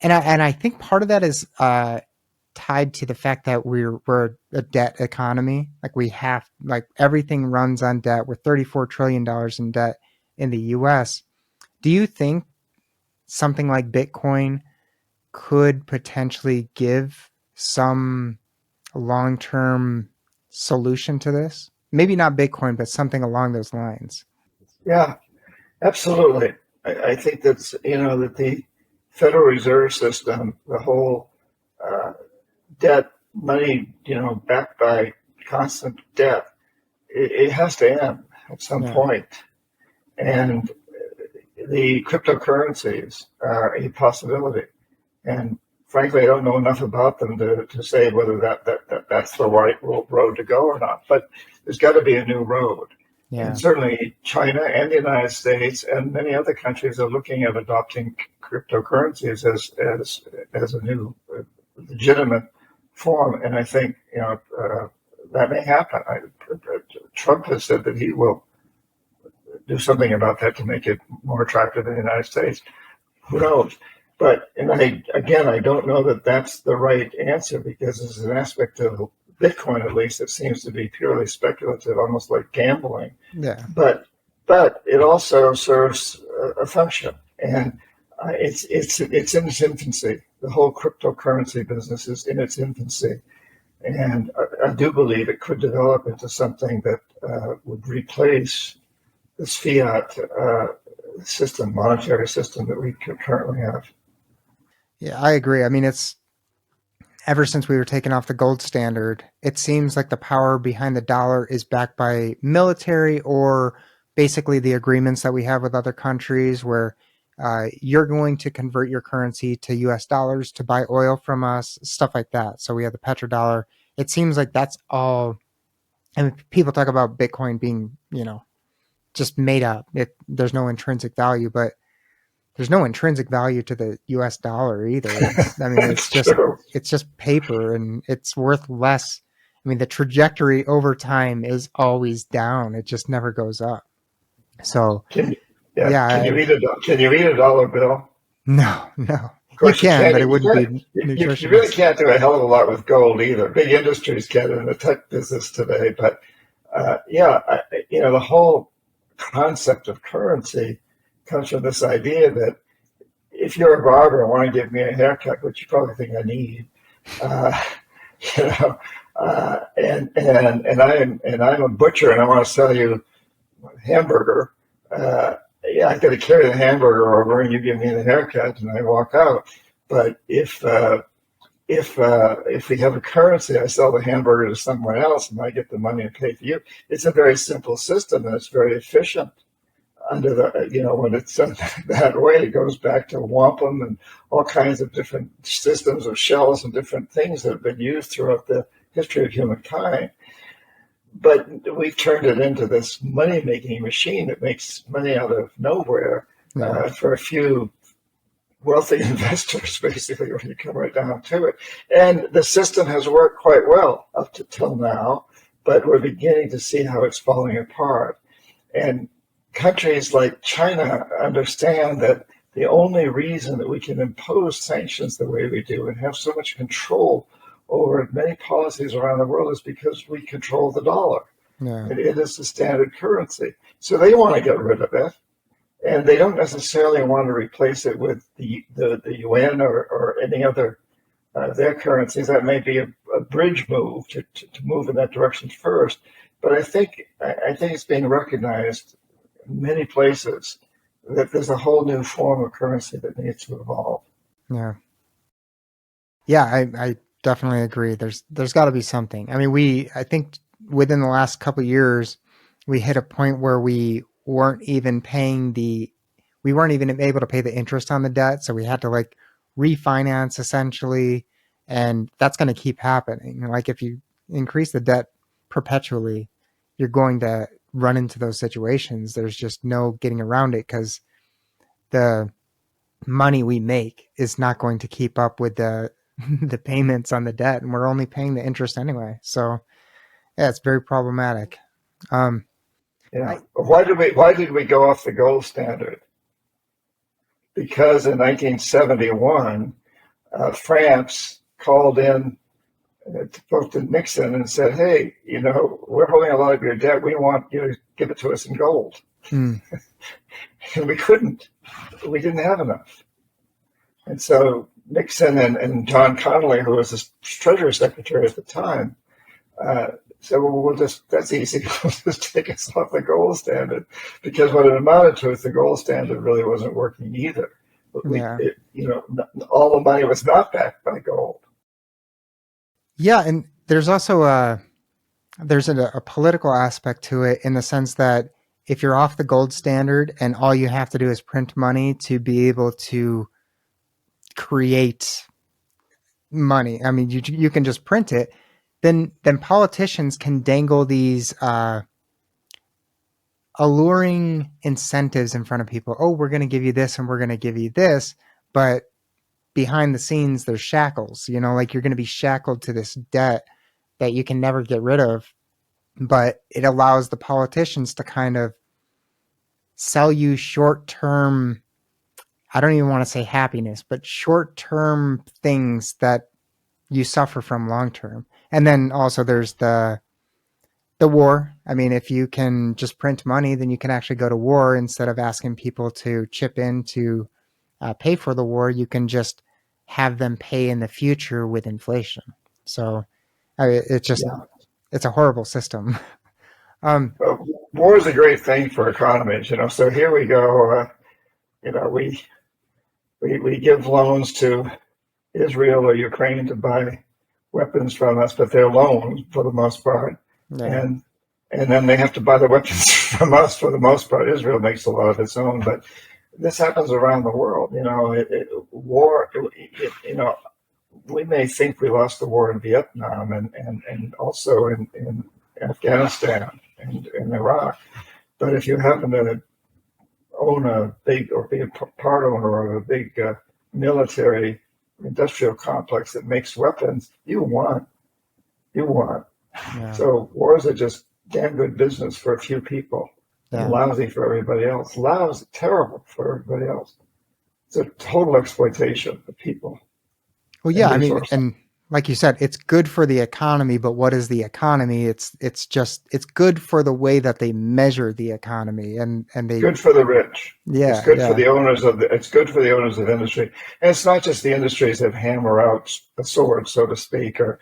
And I think part of that is tied to the fact that we're a debt economy. Like we have, like everything runs on debt. We're $34 trillion in debt in the U.S. Do you think something like Bitcoin could potentially give some long-term solution to this? Maybe not Bitcoin, but something along those lines. Yeah, absolutely. I think that's, that the Federal Reserve System, the whole uh, debt, money, backed by constant debt, it has to end at some Yeah. point. And the cryptocurrencies are a possibility. And frankly, I don't know enough about them to say whether that's the right road to go or not. But there's got to be a new road. And Yeah. certainly China and the United States and many other countries are looking at adopting cryptocurrencies as a new legitimate form. And I think that may happen. Trump has said that he will do something about that to make it more attractive in the United States. Who knows? I don't know that that's the right answer because there's an aspect of Bitcoin, at least, that seems to be purely speculative, almost like gambling. Yeah. But it also serves a function, and it's in its infancy. The whole cryptocurrency business is in its infancy, and I do believe it could develop into something that would replace this fiat system, monetary system that we currently have. Yeah, I agree. I mean, it's ever since we were taken off the gold standard, it seems like the power behind the dollar is backed by military or basically the agreements that we have with other countries where you're going to convert your currency to US dollars to buy oil from us, stuff like that. So we have the petrodollar. It seems like that's all. I mean, people talk about Bitcoin being, just made up. There's no intrinsic value, but there's no intrinsic value to the US dollar either. I mean, That's true. it's just paper and it's worth less. I mean, the trajectory over time is always down. It just never goes up. So, Can yeah? yeah, Can you eat a dollar bill? no. Of You course you can, can't. but it You wouldn't can't. be You really nutritious. can't do a hell of a lot with gold either. Big industries can in the tech business today, but the whole concept of currency comes from this idea that if you're a barber and want to give me a haircut, which you probably think I need, uh, you know, and I'm a butcher and I want to sell you a hamburger. Yeah, I got to carry the hamburger over and you give me the haircut and I walk out. But if we have a currency, I sell the hamburger to someone else and I get the money and pay for you. It's a very simple system and it's very efficient under when it's done that way. It goes back to wampum and all kinds of different systems of shells and different things that have been used throughout the history of humankind. But we've turned it into this money-making machine that makes money out of nowhere Yeah. for a few wealthy investors, basically, when you come right down to it. And the system has worked quite well up to till now, but we're beginning to see how it's falling apart. And countries like China understand that the only reason that we can impose sanctions the way we do and have so much control over many policies around the world is because we control the dollar. Yeah. It is the standard currency. So they want to get rid of it. And they don't necessarily want to replace it with the UN or any other their currencies. That may be a bridge move to move in that direction first. But I think it's being recognized in many places that there's a whole new form of currency that needs to evolve. Yeah. Yeah, I definitely agree. There's got to be something. I mean, I think within the last couple of years, we hit a point where we weren't even able to pay the interest on the debt, so we had to like refinance essentially, and that's going to keep happening. Like if you increase the debt perpetually, you're going to run into those situations. There's just no getting around it because the money we make is not going to keep up with the the payments on the debt, and we're only paying the interest anyway. So yeah, it's very problematic. Um, Yeah. I Why did we go off the gold standard? Because in 1971 France called in to Nixon and said, "Hey, we're holding a lot of your debt. We want you to give it to us in gold." Mm. And we couldn't. We didn't have enough. And so Nixon and John Connolly, who was the Treasury Secretary at the time, said, well, that's easy. We'll just take us off the gold standard. Because what it amounted to is the gold standard really wasn't working either. Yeah. All the money was not backed by gold. Yeah, and there's also a political aspect to it, in the sense that if you're off the gold standard and all you have to do is print money to be able to create money, I mean, you can just print it, then politicians can dangle these alluring incentives in front of people. Oh, we're going to give you this and we're going to give you this, but behind the scenes there's shackles, like you're going to be shackled to this debt that you can never get rid of. But it allows the politicians to kind of sell you short-term, I don't even want to say happiness, but short-term things that you suffer from long-term. And then also there's the war. I mean, if you can just print money, then you can actually go to war instead of asking people to chip in to pay for the war. You can just have them pay in the future with inflation. So it's a horrible system. War is a great thing for economies, So here we go. We give loans to Israel or Ukraine to buy weapons from us, but they're loans for the most part. Yeah. And then they have to buy the weapons from us for the most part. Israel makes a lot of its own, but this happens around the world. War. We may think we lost the war in Vietnam and also in Afghanistan and in Iraq, but if you happen to own a big or be a part owner of a big military industrial complex that makes weapons, you won. Yeah. So wars are just damn good business for a few people, and Yeah. lousy for everybody else. Lousy, terrible for everybody else. It's a total exploitation of people. Well, yeah, I mean, and like you said, it's good for the economy, but what is the economy? It's good for the way that they measure the economy, and they good for the rich. Yeah, it's good for the owners of it's good for the owners of industry, and it's not just the industries that hammer out a sword, so to speak, or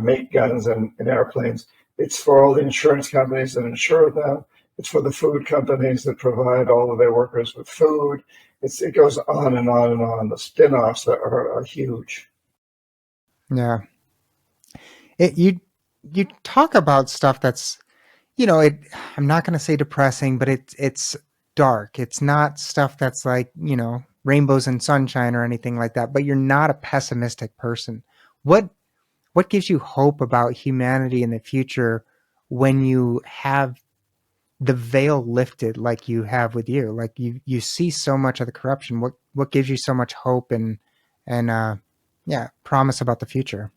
make guns and airplanes. It's for all the insurance companies that insure them. It's for the food companies that provide all of their workers with food. It goes on and on and on. The spin-offs are huge. Yeah. You talk about stuff that's, I'm not going to say depressing, but it's dark. It's not stuff that's like, rainbows and sunshine or anything like that, but you're not a pessimistic person. What gives you hope about humanity in the future when you have the veil lifted like you have with you? Like you see so much of the corruption. What gives you so much hope and promise about the future?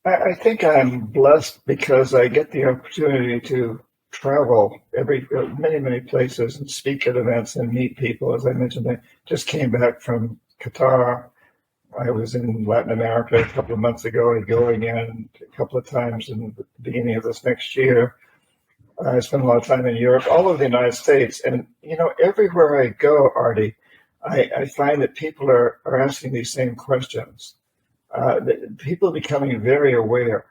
I think I'm blessed because I get the opportunity to travel many places and speak at events and meet people. As I mentioned, I just came back from Qatar. I was in Latin America a couple of months ago. I go again a couple of times in the beginning of this next year. I spent a lot of time in Europe, all over the United States. And, everywhere I go, Artie, I find that people are asking these same questions. People are becoming very aware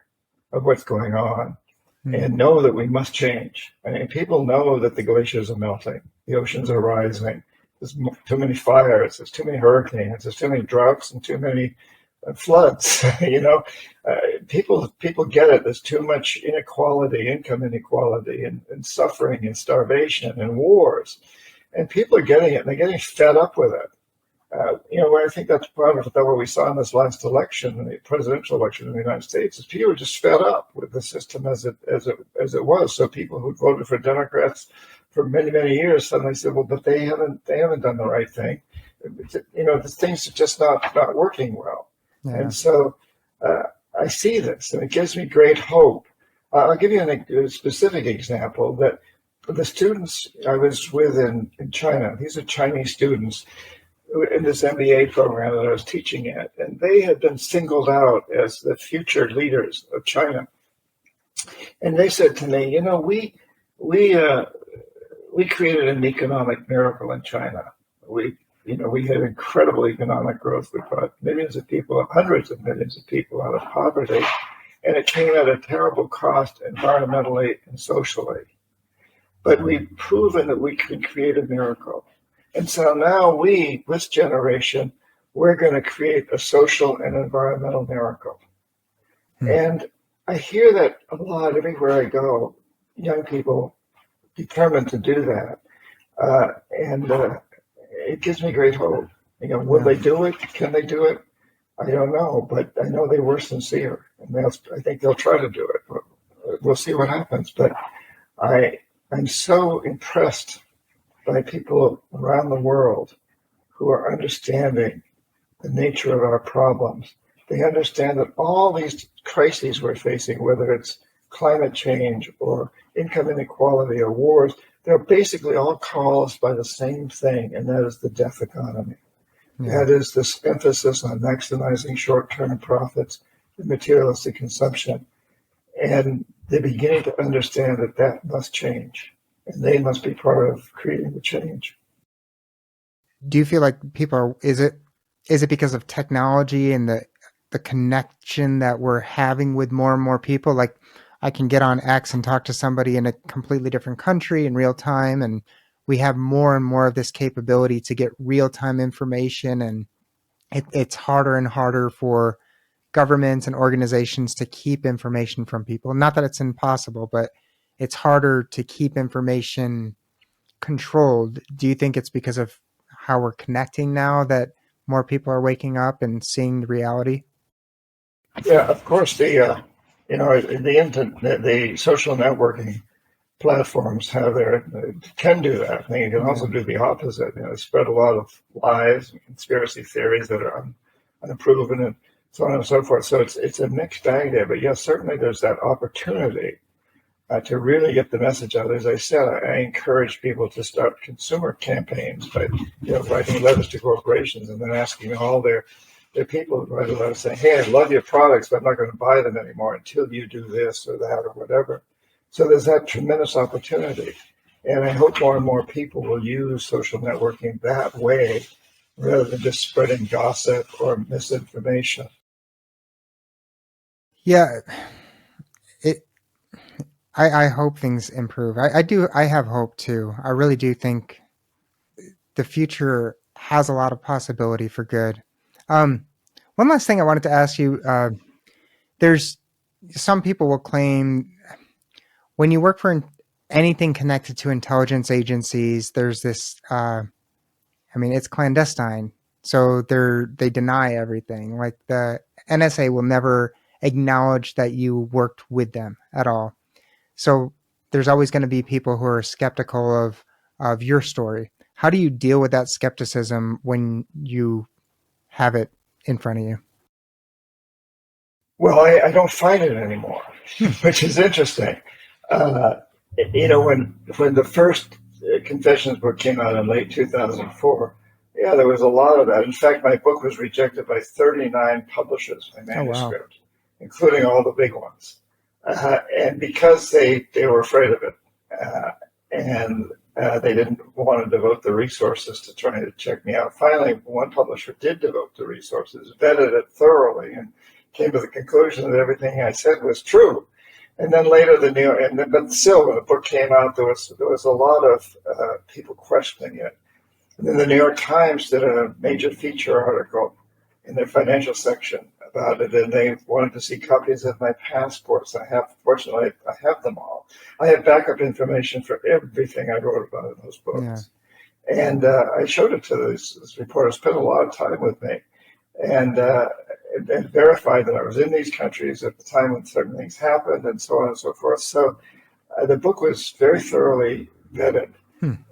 of what's going on and know that we must change. I mean, people know that the glaciers are melting, the oceans are rising, there's too many fires, there's too many hurricanes, there's too many droughts and too many floods. People get it. There's too much inequality, income inequality, and suffering and starvation and wars. And people are getting it, and they're getting fed up with it. I think that's part of what we saw in this last election, the presidential election in the United States, is people were just fed up with the system as it was. So people who voted for Democrats for many years suddenly said, "Well, but they haven't done the right thing. The things are just not working well." Yeah. And so I see this, and it gives me great hope. I'll give you a specific example that the students I was with in China. These are Chinese students. in this MBA program that I was teaching at, and they had been singled out as the future leaders of China. And they said to me, we created an economic miracle in China. We had incredible economic growth. We brought millions of people, hundreds of millions of people out of poverty, and it came at a terrible cost environmentally and socially. But we've proven that we can create a miracle. And so now this generation, we're going to create a social and environmental miracle. And I hear that a lot everywhere I go, young people determined to do that. And it gives me great hope. Will they do it? Can they do it? I don't know, but I know they were sincere. And I think they'll try to do it. But we'll see what happens. But I'm so impressed by people around the world who are understanding the nature of our problems. They understand that all these crises we're facing, whether it's climate change or income inequality or wars, they're basically all caused by the same thing, and that is the death economy. Yeah. That is this emphasis on maximizing short-term profits and materialistic consumption. And they're beginning to understand that must change, and they must be part of creating the change. Do you feel like is it because of technology and the connection that we're having with more and more people? Like, I can get on X and talk to somebody in a completely different country in real time, and we have more and more of this capability to get real-time information, and it's harder and harder for governments and organizations to keep information from people. Not that it's impossible, but it's harder to keep information controlled. Do you think it's because of how we're connecting now that more people are waking up and seeing the reality? Yeah, of course. The social networking platforms can do that. They can also do the opposite. Spread a lot of lies and conspiracy theories that are unproven and so on and so forth. So it's a mixed bag there. But yes, certainly there's that opportunity to really get the message out. As I said, I encourage people to start consumer campaigns by writing letters to corporations and then asking all their people to write a letter saying, hey, I love your products, but I'm not going to buy them anymore until you do this or that or whatever. So there's that tremendous opportunity. And I hope more and more people will use social networking that way rather than just spreading gossip or misinformation. Yeah, I hope things improve. I have hope too. I really do think the future has a lot of possibility for good. One last thing I wanted to ask you, there's some people will claim when you work for anything connected to intelligence agencies, there's this, it's clandestine. So they deny everything. Like the NSA will never acknowledge that you worked with them at all. So there's always going to be people who are skeptical of your story. How do you deal with that skepticism when you have it in front of you? Well, I don't find it anymore, which is interesting. When the first Confessions book came out in late 2004, yeah, there was a lot of that. In fact, my book was rejected by 39 publishers, my manuscript, including all the big ones. And because they were afraid of it, and they didn't want to devote the resources to trying to check me out. Finally, one publisher did devote the resources, vetted it thoroughly, and came to the conclusion that everything I said was true. And then later, but still, when the book came out, there was a lot of people questioning it. And then the New York Times did a major feature article in their financial section about it, and they wanted to see copies of my passports. Fortunately, I have them all. I have backup information for everything I wrote about in those books. Yeah. And I showed it to this reporter, spent a lot of time with me, and verified that I was in these countries at the time when certain things happened, and so on and so forth. So the book was very thoroughly vetted.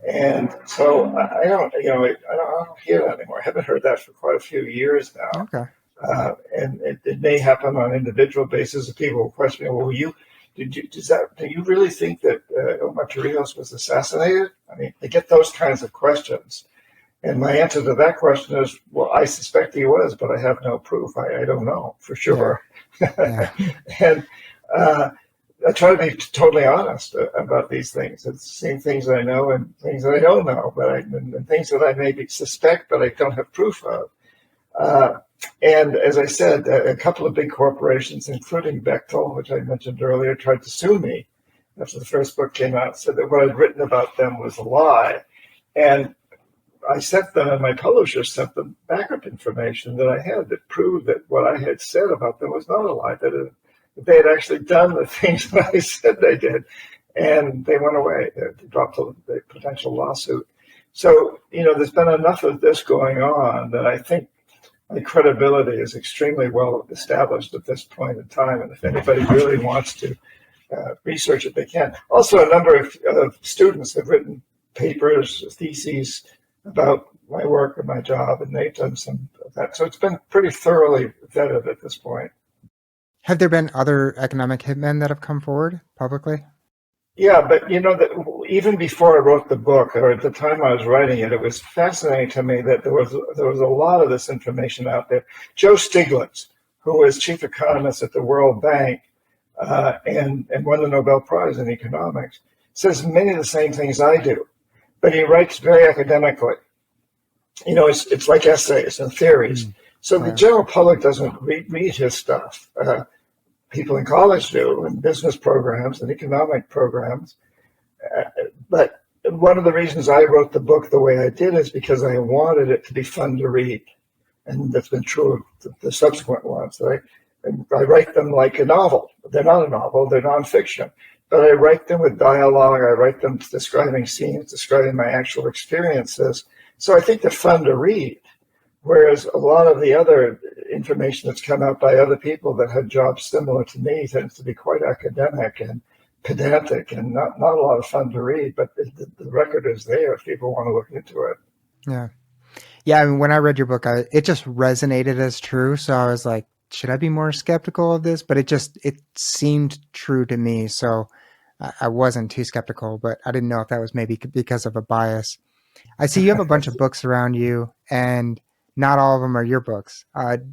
And so I don't hear that anymore. I haven't heard that for quite a few years now. Okay. And it may happen on an individual basis. People will question me, well, do you really think that Omar Torrijos was assassinated? I mean, they get those kinds of questions. And my answer to that question is, well, I suspect he was, but I have no proof. I don't know for Yeah. sure. Yeah. And I try to be totally honest about these things. It's seeing things I know and things that I don't know, and things that I maybe suspect, but I don't have proof of. Uh, and as I said, a couple of big corporations, including Bechtel, which I mentioned earlier, tried to sue me after the first book came out, said that what I'd written about them was a lie. And I sent them, and my publisher sent them backup information that I had that proved that what I had said about them was not a lie, that they had actually done the things that I said they did. And they went away. They dropped the potential lawsuit. So, there's been enough of this going on that I think my credibility is extremely well established at this point in time. And if anybody really wants to research it, they can. Also, a number of students have written papers, theses about my work and my job, and they've done some of that. So it's been pretty thoroughly vetted at this point. Have there been other economic hitmen that have come forward publicly? Yeah, but that even before I wrote the book, or at the time I was writing it, it was fascinating to me that there was a lot of this information out there. Joe Stiglitz, who was chief economist at the World Bank and won the Nobel Prize in economics, says many of the same things I do, but he writes very academically. It's like essays and theories. So the general public doesn't read his stuff. People in college do, and business programs and economic programs. But one of the reasons I wrote the book the way I did is because I wanted it to be fun to read. And that's been true of the subsequent ones. I write them like a novel. They're not a novel, they're nonfiction. But I write them with dialogue, I write them describing scenes, describing my actual experiences. So I think they're fun to read. Whereas a lot of the other information that's come out by other people that had jobs similar to me tends to be quite academic and pedantic and not a lot of fun to read. But the record is there if people want to look into it. Yeah. Yeah. I mean, when I read your book, it just resonated as true. So I was like, should I be more skeptical of this? But it seemed true to me. So I wasn't too skeptical, but I didn't know if that was maybe because of a bias. I see you have a bunch of books around you, and not all of them are your books.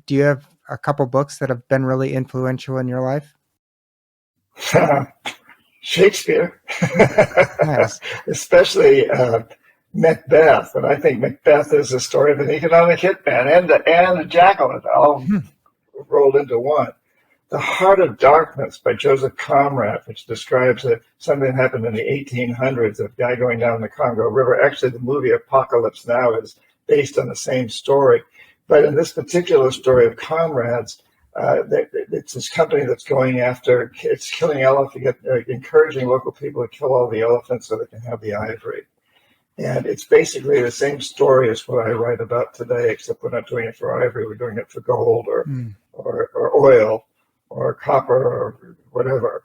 Do you have a couple books that have been really influential in your life? Shakespeare, Nice. especially Macbeth. And I think Macbeth is the story of an economic hitman and a jackal, all rolled into one. The Heart of Darkness by Joseph Conrad, which describes something that happened in the 1800s, a guy going down the Congo River. Actually, the movie Apocalypse Now is based on the same story. But in this particular story of Conrad's, it's this company that's going after, it's killing elephants, encouraging local people to kill all the elephants so they can have the ivory. And it's basically the same story as what I write about today, except we're not doing it for ivory, we're doing it for gold or oil or copper or whatever.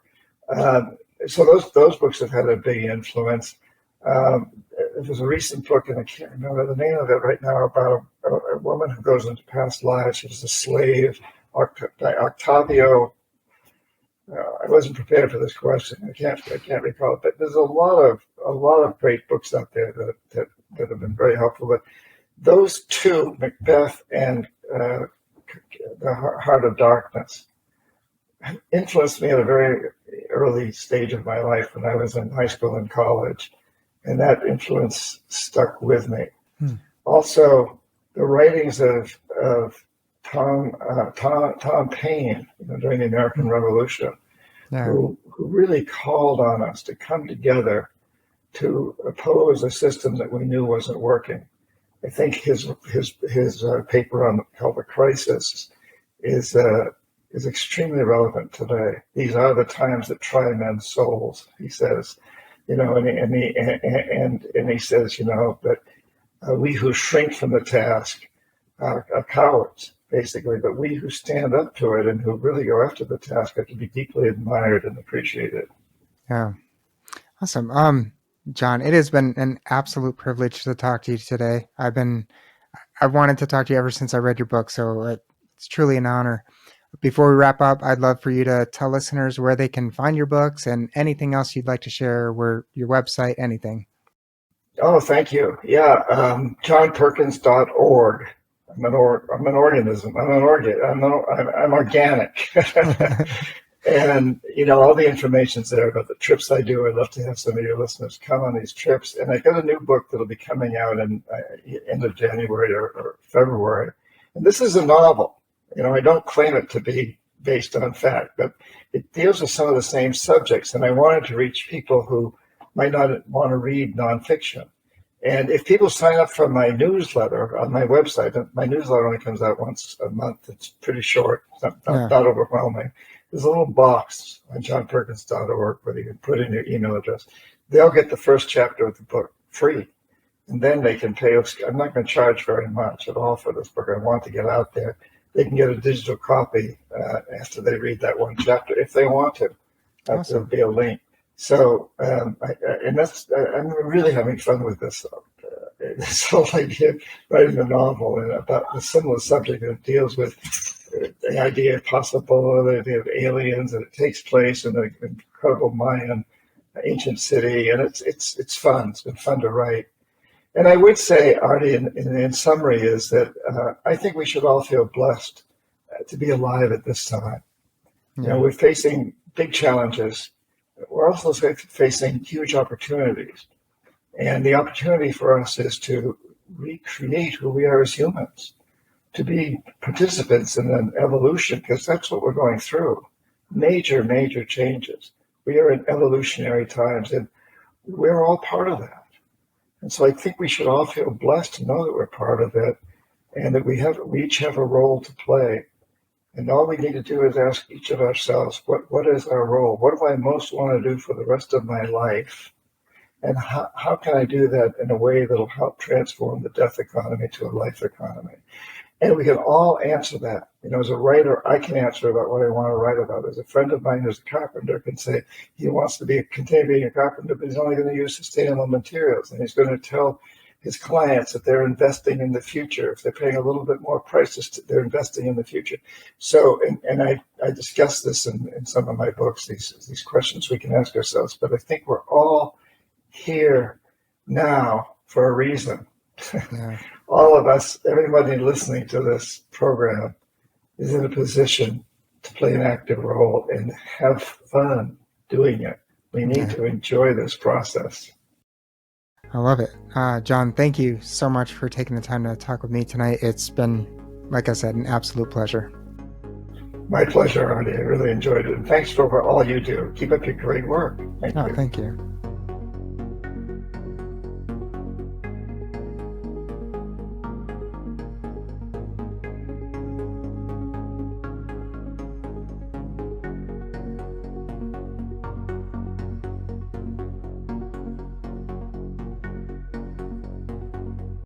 So those books have had a big influence. There's a recent book, and I can't remember the name of it right now, about a woman who goes into past lives. She was a slave, by Octavio. I wasn't prepared for this question. I can't recall it, but there's a lot of great books out there that have been very helpful. But those two, Macbeth and The Heart of Darkness, influenced me at a very early stage of my life when I was in high school and college, and that influence stuck with me. Also, the writings of Tom Paine during the American Revolution, who really called on us to come together to oppose a system that we knew wasn't working. I think his paper called The Crisis is extremely relevant today. These are the times that try men's souls, he says, and he says, that we who shrink from the task are cowards, basically, but we who stand up to it and who really go after the task have to be deeply admired and appreciated. Yeah. Awesome. John, it has been an absolute privilege to talk to you today. I've wanted to talk to you ever since I read your book, so it's truly an honor. Before we wrap up, I'd love for you to tell listeners where they can find your books and anything else you'd like to share, where your website, anything. Oh, thank you. Yeah, johnperkins.org. I'm an organism. I'm organic. And, all the information's there about the trips I do. I'd love to have some of your listeners come on these trips. And I got a new book that'll be coming out in end of January or February. And this is a novel. I don't claim it to be based on fact, but it deals with some of the same subjects. And I wanted to reach people who might not want to read nonfiction. And if people sign up for my newsletter on my website, my newsletter only comes out once a month. It's pretty short, not overwhelming. There's a little box on johnperkins.org where you can put in your email address. They'll get the first chapter of the book free. And then they can pay. I'm not going to charge very much at all for this book. I want to get out there. They can get a digital copy after they read that one chapter if they want to. Awesome. There'll be a link. So, I'm really having fun with this. This whole idea of writing a novel and about a similar subject that deals with the idea of possibility of aliens, and it takes place in an incredible Mayan ancient city, and it's fun. It's been fun to write. And I would say, Artie, in summary, is that I think we should all feel blessed to be alive at this time. Yeah. We're facing big challenges. We're also facing huge opportunities. And the opportunity for us is to recreate who we are as humans, to be participants in an evolution, because that's what we're going through. Major, major changes. We are in evolutionary times, and we're all part of that. And so I think we should all feel blessed to know that we're part of it, and that we each have a role to play. And all we need to do is ask each of ourselves, what is our role? What do I most want to do for the rest of my life? And how can I do that in a way that'll help transform the death economy to a life economy? And we can all answer that. As a writer, I can answer about what I want to write about. As a friend of mine who's a carpenter can say he wants to continue being a carpenter, but he's only going to use sustainable materials. And he's going to tell his clients that they're investing in the future. If they're paying a little bit more prices, they're investing in the future. So, and I discuss this in some of my books, these questions we can ask ourselves. But I think we're all here now for a reason. Yeah. All of us, everybody listening to this program is in a position to play an active role and have fun doing it. We need to enjoy this process. I love it. John, thank you so much for taking the time to talk with me tonight. It's been, like I said, an absolute pleasure. My pleasure, Artie. I really enjoyed it. And thanks for all you do. Keep up your great work. Thank you. Thank you.